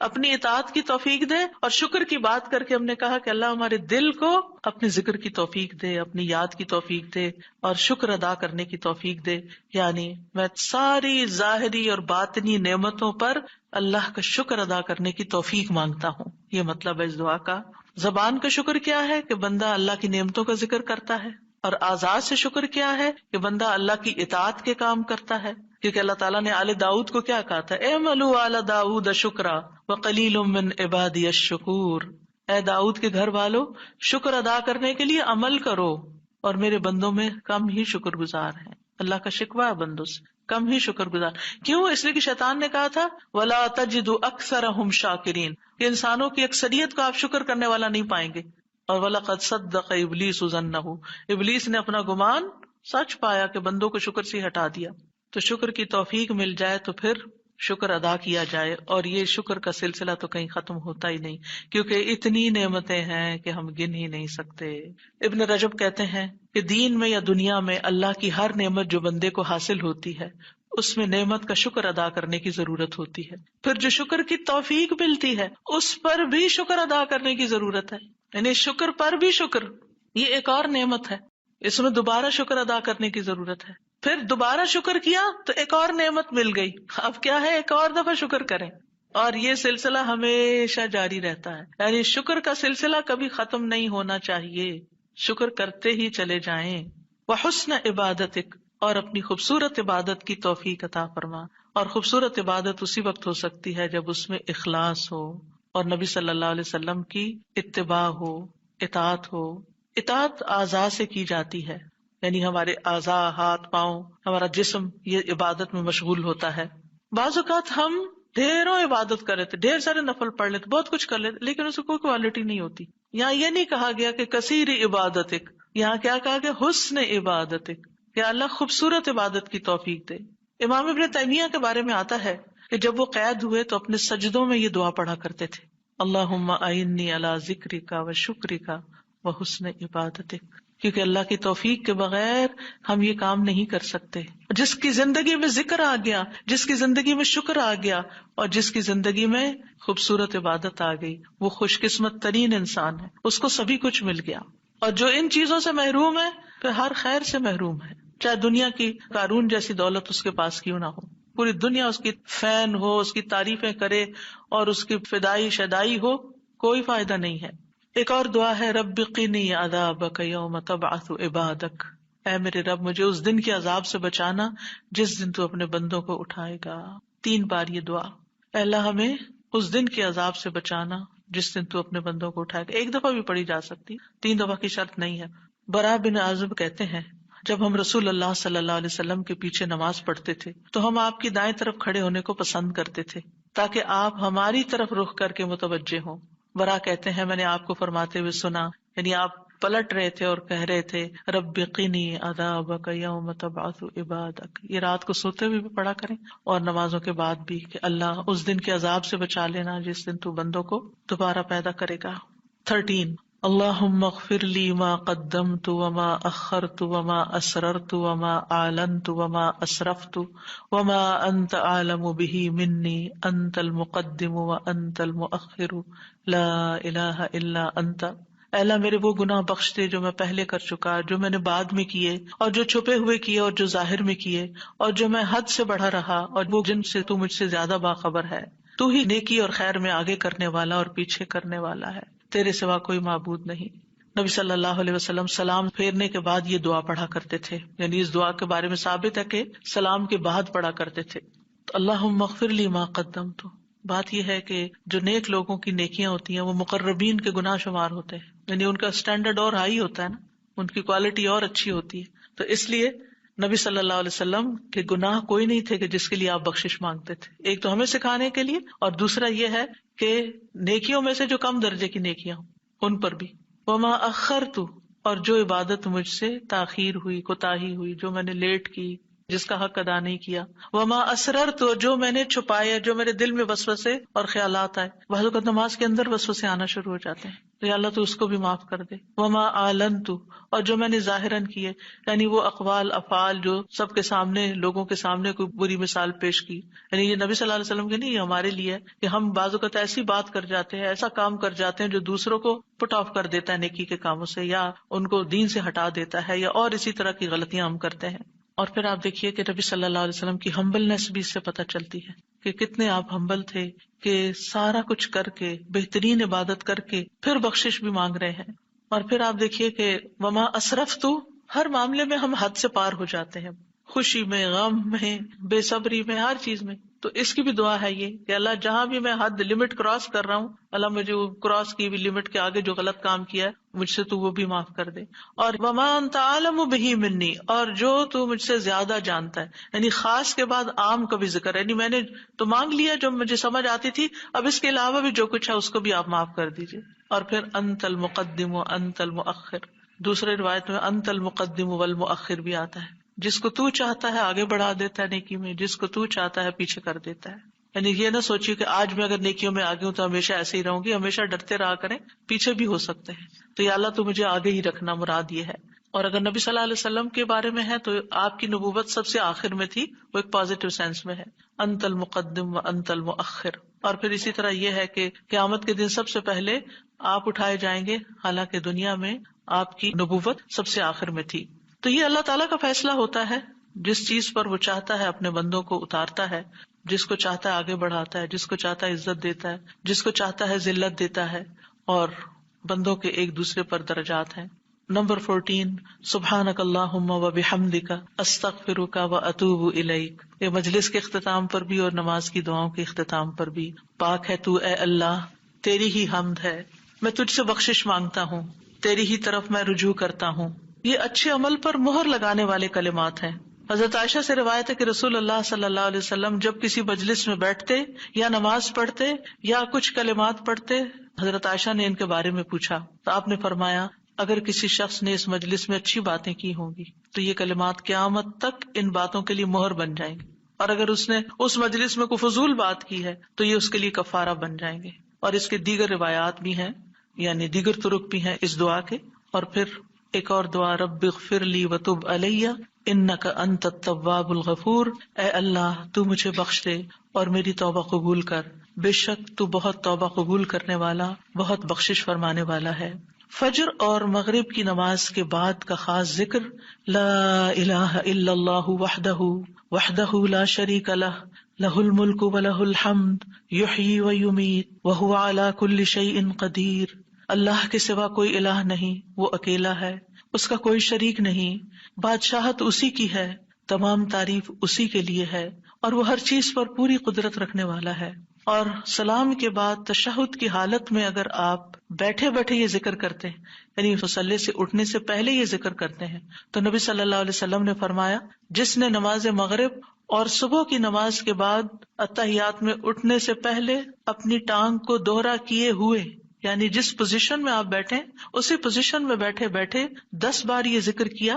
اپنی اطاعت کی توفیق دے، اور شکر کی بات کر کے ہم نے کہا کہ اللہ ہمارے دل کو اپنے ذکر کی توفیق دے، اپنی یاد کی توفیق دے، اور شکر ادا کرنے کی توفیق دے. یعنی میں ساری ظاہری اور باطنی نعمتوں پر اللہ کا شکر ادا کرنے کی توفیق مانگتا ہوں. یہ مطلب ہے اس دعا کا. زبان کا شکر کیا ہے کہ بندہ اللہ کی نعمتوں کا ذکر کرتا ہے، اور اعضاء سے شکر کیا ہے کہ بندہ اللہ کی اطاعت کے کام کرتا ہے. کیونکہ اللہ تعالیٰ نے آل داؤد کو کیا کہا تھا؟ اعملوا آل داؤد شکرا وقلیل من عبادی الشکور. اے داؤد کے گھر والو، شکر ادا کرنے کے لیے عمل کرو، اور میرے بندوں میں کم ہی شکر گزار ہیں. اللہ کا شکوہ ہے بندوں سے، کم ہی شکر گزار. کیوں؟ اس لیے کہ شیطان نے کہا تھا وَلَا تَجِدُ أَكْثَرَهُمْ شَاكِرِينَ، کہ انسانوں کی اکثریت کو آپ شکر کرنے والا نہیں پائیں گے. اور وَلَقَدْ صَدَّقَ إِبْلِيسُ ظَنَّهُ، ابلیس نے اپنا گمان سچ پایا کہ بندوں کو شکر سے ہٹا دیا. تو شکر کی توفیق مل جائے تو پھر شکر ادا کیا جائے. اور یہ شکر کا سلسلہ تو کہیں ختم ہوتا ہی نہیں، کیونکہ اتنی نعمتیں ہیں کہ ہم گن ہی نہیں سکتے. ابن رجب کہتے ہیں کہ دین میں یا دنیا میں اللہ کی ہر نعمت جو بندے کو حاصل ہوتی ہے، اس میں نعمت کا شکر ادا کرنے کی ضرورت ہوتی ہے. پھر جو شکر کی توفیق ملتی ہے اس پر بھی شکر ادا کرنے کی ضرورت ہے. یعنی شکر پر بھی شکر، یہ ایک اور نعمت ہے، اس میں دوبارہ شکر ادا کرنے کی ضرورت ہے. پھر دوبارہ شکر کیا تو ایک اور نعمت مل گئی، اب کیا ہے؟ ایک اور دفعہ شکر کریں. اور یہ سلسلہ ہمیشہ جاری رہتا ہے، یعنی شکر کا سلسلہ کبھی ختم نہیں ہونا چاہیے. شکر کرتے ہی چلے جائیں. وحسن عبادتک، اور اپنی خوبصورت عبادت کی توفیق عطا فرما. اور خوبصورت عبادت اسی وقت ہو سکتی ہے جب اس میں اخلاص ہو، اور نبی صلی اللہ علیہ وسلم کی اتباع ہو، اطاعت ہو. اطاعت اعضاء سے کی جاتی ہے، یعنی ہمارے اعضاء، ہاتھ پاؤں، ہمارا جسم یہ عبادت میں مشغول ہوتا ہے. بعض اوقات ہم ڈھیروں عبادت کر لیتے، ڈھیر سارے نفل پڑھ لیتے، بہت کچھ کر لیتے، لیکن اس کو کوئی کوالٹی نہیں ہوتی. یہاں یہ نہیں کہا گیا کہ کثیر عبادتک، یہاں کیا کہا گیا؟ حسن عبادتک، کہ اللہ خوبصورت عبادت کی توفیق دے. امام ابن تیمیہ کے بارے میں آتا ہے کہ جب وہ قید ہوئے تو اپنے سجدوں میں یہ دعا پڑھا کرتے تھے، اللہم اعنی علی ذکرک و شکرک و حسن عبادتک. کیونکہ اللہ کی توفیق کے بغیر ہم یہ کام نہیں کر سکتے. جس کی زندگی میں ذکر آ گیا، جس کی زندگی میں شکر آ گیا، اور جس کی زندگی میں خوبصورت عبادت آ گئی، وہ خوش قسمت ترین انسان ہے، اس کو سبھی کچھ مل گیا. اور جو ان چیزوں سے محروم ہے پھر ہر خیر سے محروم ہے، چاہے دنیا کی قارون جیسی دولت اس کے پاس کیوں نہ ہو، پوری دنیا اس کی فین ہو، اس کی تعریفیں کرے اور اس کی فدائی شدائی ہو، کوئی فائدہ نہیں ہے. ایک اور دعا ہے رب قنی عذابک یوم تبعث عبادک، اے میرے رب مجھے اس دن کے عذاب سے بچانا جس دن تو اپنے بندوں کو اٹھائے گا. 3 بار یہ دعا، اے اللہ ہمیں اس دن کے عذاب سے بچانا جس دن تو اپنے بندوں کو اٹھائے گا. 1 دفعہ بھی پڑھی جا سکتی، 3 دفعہ کی شرط نہیں ہے. برا بن عازب کہتے ہیں جب ہم رسول اللہ صلی اللہ علیہ وسلم کے پیچھے نماز پڑھتے تھے تو ہم آپ کی دائیں طرف کھڑے ہونے کو پسند کرتے تھے تاکہ آپ ہماری طرف رخ کر کے متوجہ ہوں. برا کہتے ہیں میں نے آپ کو فرماتے ہوئے سنا، یعنی آپ پلٹ رہے تھے اور کہہ رہے تھے رب قنی عذابک یوم تبعث عبادک. یہ رات کو سوتے ہوئے بھی پڑھا کریں اور نمازوں کے بعد بھی کہ اللہ اس دن کے عذاب سے بچا لینا جس دن تو بندوں کو دوبارہ پیدا کرے گا. 13 اللہم اغفر لی ما قدمت وما اخرت وما اسررت وما اعلنت وما اسرفت وما انت اعلم به منی انت المقدم وانت المؤخر لا الہ الا انت۔ اے اللہ میرے وہ گناہ بخش دے جو میں پہلے کر چکا، جو میں نے بعد میں کیے، اور جو چھپے ہوئے کیے اور جو ظاہر میں کیے، اور جو میں حد سے بڑھا رہا اور وہ جن سے تو مجھ سے زیادہ باخبر ہے۔ تو ہی نیکی اور خیر میں آگے کرنے والا اور پیچھے کرنے والا ہے، تیرے سوا کوئی معبود نہیں۔ نبی صلی اللہ علیہ وسلم سلام پھیرنے کے بعد یہ دعا پڑھا کرتے تھے، یعنی اس دعا کے بارے میں ثابت ہے کہ سلام کے بعد پڑھا کرتے تھے۔ اللہم اغفر لی ما قدمت، بات یہ ہے کہ جو نیک لوگوں کی نیکیاں ہوتی ہیں وہ مقربین کے گناہ شمار ہوتے ہیں، یعنی ان کا سٹینڈرڈ اور ہائی ہوتا ہے نا، ان کی کوالٹی اور اچھی ہوتی ہے، تو اس لیے نبی صلی اللہ علیہ وسلم کے گناہ کوئی نہیں تھے کہ جس کے لیے آپ بخشش مانگتے تھے، ایک تو ہمیں سکھانے کے لیے، اور دوسرا یہ ہے کہ نیکیوں میں سے جو کم درجے کی نیکیاں ہوں ان پر بھی۔ وما اخرت، اور جو عبادت مجھ سے تاخیر ہوئی، کوتاہی ہوئی، جو میں نے لیٹ کی، جس کا حق ادا نہیں کیا۔ وما اسررت، جو میں نے چھپایا، جو میرے دل میں وسوسے اور خیالات آئے، بعض اوقات نماز کے اندر وسوسے آنا شروع ہو جاتے ہیں، تو یا اللہ تو اس کو بھی معاف کر دے۔ وما اعلنت، اور جو میں نے ظاہراً کیے، یعنی وہ اقوال افعال جو سب کے سامنے، لوگوں کے سامنے کوئی بری مثال پیش کی، یعنی یہ نبی صلی اللہ علیہ وسلم کے نہیں، یہ ہمارے لیے ہے کہ ہم بعض اوقات ایسی بات کر جاتے ہیں، ایسا کام کر جاتے ہیں جو دوسروں کو پٹ آف کر دیتا ہے نیکی کے کاموں سے، یا ان کو دین سے ہٹا دیتا ہے، یا اور اسی طرح کی غلطیاں ہم کرتے ہیں۔ اور پھر آپ دیکھیے کہ نبی صلی اللہ علیہ وسلم کی ہمبلنس بھی اس سے پتہ چلتی ہے کہ کتنے آپ ہمبل تھے، کہ سارا کچھ کر کے، بہترین عبادت کر کے پھر بخشش بھی مانگ رہے ہیں۔ اور پھر آپ دیکھیے کہ وما اسرفت، ہر معاملے میں ہم حد سے پار ہو جاتے ہیں، خوشی میں، غم میں، بے صبری میں، ہر چیز میں۔ تو اس کی بھی دعا ہے یہ کہ اللہ جہاں بھی میں حد لمٹ کراس کر رہا ہوں، اللہ مجھے وہ کراس کی ہوئی لمٹ کے آگے جو غلط کام کیا ہے مجھ سے تو وہ بھی معاف کر دے۔ اور وما انت عالم بہ منی، اور جو تو مجھ سے زیادہ جانتا ہے، یعنی خاص کے بعد عام کا بھی ذکر ہے، یعنی میں نے تو مانگ لیا جو مجھے سمجھ آتی تھی، اب اس کے علاوہ بھی جو کچھ ہے اس کو بھی آپ معاف کر دیجیے۔ اور پھر انت المقدم و انت المؤخر، دوسرے روایت میں انت المقدم والمؤخر بھی آتا ہے، جس کو تو چاہتا ہے آگے بڑھا دیتا ہے نیکی میں، جس کو تو چاہتا ہے پیچھے کر دیتا ہے۔ یعنی یہ نہ سوچیے کہ آج میں اگر نیکیوں میں آگے ہوں تو ہمیشہ ایسے ہی رہوں گی، ہمیشہ ڈرتے رہا کریں، پیچھے بھی ہو سکتے ہیں، تو یا اللہ تو مجھے آگے ہی رکھنا، مراد یہ ہے۔ اور اگر نبی صلی اللہ علیہ وسلم کے بارے میں ہے تو آپ کی نبوت سب سے آخر میں تھی، وہ ایک پازیٹیو سینس میں ہے، انت المقدم و انت المؤخر۔ اور پھر اسی طرح یہ ہے کہ قیامت کے دن سب سے پہلے آپ اٹھائے جائیں گے، حالانکہ دنیا میں آپ کی نبوت سب سے آخر میں تھی۔ تو یہ اللہ تعالیٰ کا فیصلہ ہوتا ہے، جس چیز پر وہ چاہتا ہے اپنے بندوں کو اتارتا ہے، جس کو چاہتا ہے آگے بڑھاتا ہے، جس کو چاہتا ہے عزت دیتا ہے، جس کو چاہتا ہے ذلت دیتا ہے، اور بندوں کے ایک دوسرے پر درجات ہیں۔ نمبر 14، سبحانک اللہم و بحمدک استغفرک و اتوب الیک۔ یہ مجلس کے اختتام پر بھی اور نماز کی دعاؤں کے اختتام پر بھی، پاک ہے تو اے اللہ، تیری ہی حمد ہے، میں تجھ سے بخشش مانگتا ہوں، تیری ہی طرف میں رجوع کرتا ہوں۔ یہ اچھے عمل پر مہر لگانے والے کلمات ہیں۔ حضرت عائشہ سے روایت ہے کہ رسول اللہ صلی اللہ علیہ وسلم جب کسی مجلس میں بیٹھتے یا نماز پڑھتے یا کچھ کلمات پڑھتے، حضرت عائشہ نے ان کے بارے میں پوچھا تو آپ نے فرمایا، اگر کسی شخص نے اس مجلس میں اچھی باتیں کی ہوں گی تو یہ کلمات قیامت تک ان باتوں کے لیے مہر بن جائیں گے، اور اگر اس نے اس مجلس میں کوئی فضول بات کی ہے تو یہ اس کے لیے کفارہ بن جائیں گے۔ اور اس کے دیگر روایات بھی ہیں، یعنی دیگر طرق بھی ہیں اس دعا کے۔ اور پھر ایک اور دعا، رب اغفر لی وتب علی انک انت التواب الغفور، اے اللہ تو مجھے بخش دے اور میری توبہ قبول کر، بے شک تو بہت توبہ قبول کرنے والا، بہت بخشش فرمانے والا ہے۔ فجر اور مغرب کی نماز کے بعد کا خاص ذکر، لا الہ الا اللہ وحدہ وحدہ لا شریک لہ، لہ الملک ولہ الحمد یحیی ویمیت وہو علی کل شیء قدیر۔ اللہ کے سوا کوئی الہ نہیں، وہ اکیلا ہے، اس کا کوئی شریک نہیں، بادشاہت اسی کی ہے، تمام تعریف اسی کے لیے ہے، اور وہ ہر چیز پر پوری قدرت رکھنے والا ہے۔ اور سلام کے بعد تشہد کی حالت میں اگر آپ بیٹھے بیٹھے یہ ذکر کرتے ہیں، یعنی مصلی سے اٹھنے سے پہلے یہ ذکر کرتے ہیں، تو نبی صلی اللہ علیہ وسلم نے فرمایا، جس نے نماز مغرب اور صبح کی نماز کے بعد اتحیات میں اٹھنے سے پہلے اپنی ٹانگ کو دوہرا کیے ہوئے، یعنی جس پوزیشن میں آپ بیٹھے اسی پوزیشن میں بیٹھے بیٹھے 10 بار یہ ذکر کیا،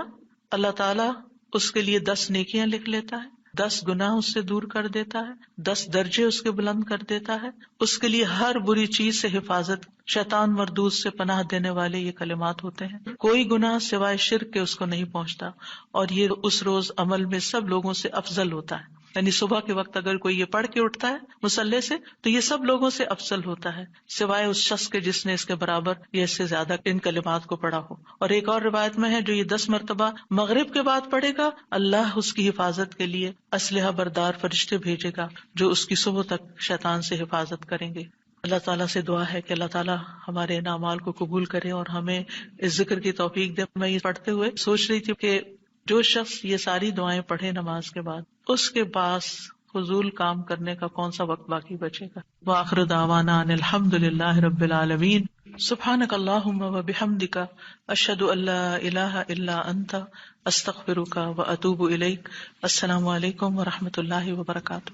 اللہ تعالیٰ اس کے لیے 10 نیکیاں لکھ لیتا ہے، 10 گناہ اس سے دور کر دیتا ہے، 10 درجے اس کے بلند کر دیتا ہے. اس کے لیے ہر بری چیز سے حفاظت، شیطان مردود سے پناہ دینے والے یہ کلمات ہوتے ہیں. کوئی گناہ سوائے شرک کے اس کو نہیں پہنچتا، اور یہ اس روز عمل میں سب لوگوں سے افضل ہوتا ہے. یعنی صبح کے وقت اگر کوئی یہ پڑھ کے اٹھتا ہے مصلی سے تو یہ سب لوگوں سے افضل ہوتا ہے، سوائے اس شخص کے جس نے اس کے برابر یا اس سے زیادہ ان کلمات کو پڑھا ہو. اور ایک اور روایت میں ہے جو یہ 10 مرتبہ مغرب کے بعد پڑھے گا، اللہ اس کی حفاظت کے لیے اسلحہ بردار فرشتے بھیجے گا جو اس کی صبح تک شیطان سے حفاظت کریں گے. اللہ تعالیٰ سے دعا ہے کہ اللہ تعالیٰ ہمارے ان اعمال کو قبول کرے اور ہمیں اس ذکر کی توفیق دے. میں یہ پڑھتے ہوئے سوچ رہی تھی کہ جو شخص یہ ساری دعائیں پڑھے نماز کے بعد، اس کے پاس فضول کام کرنے کا کون سا وقت باقی بچے گا. وآخر دعوانا ان الحمد للہ رب العالمین. سبحانک اللہم وبحمدک، اشہد ان لا الہ الا انت، استغفرک واتوب الیک. السلام علیکم ورحمۃ اللہ وبرکاتہ.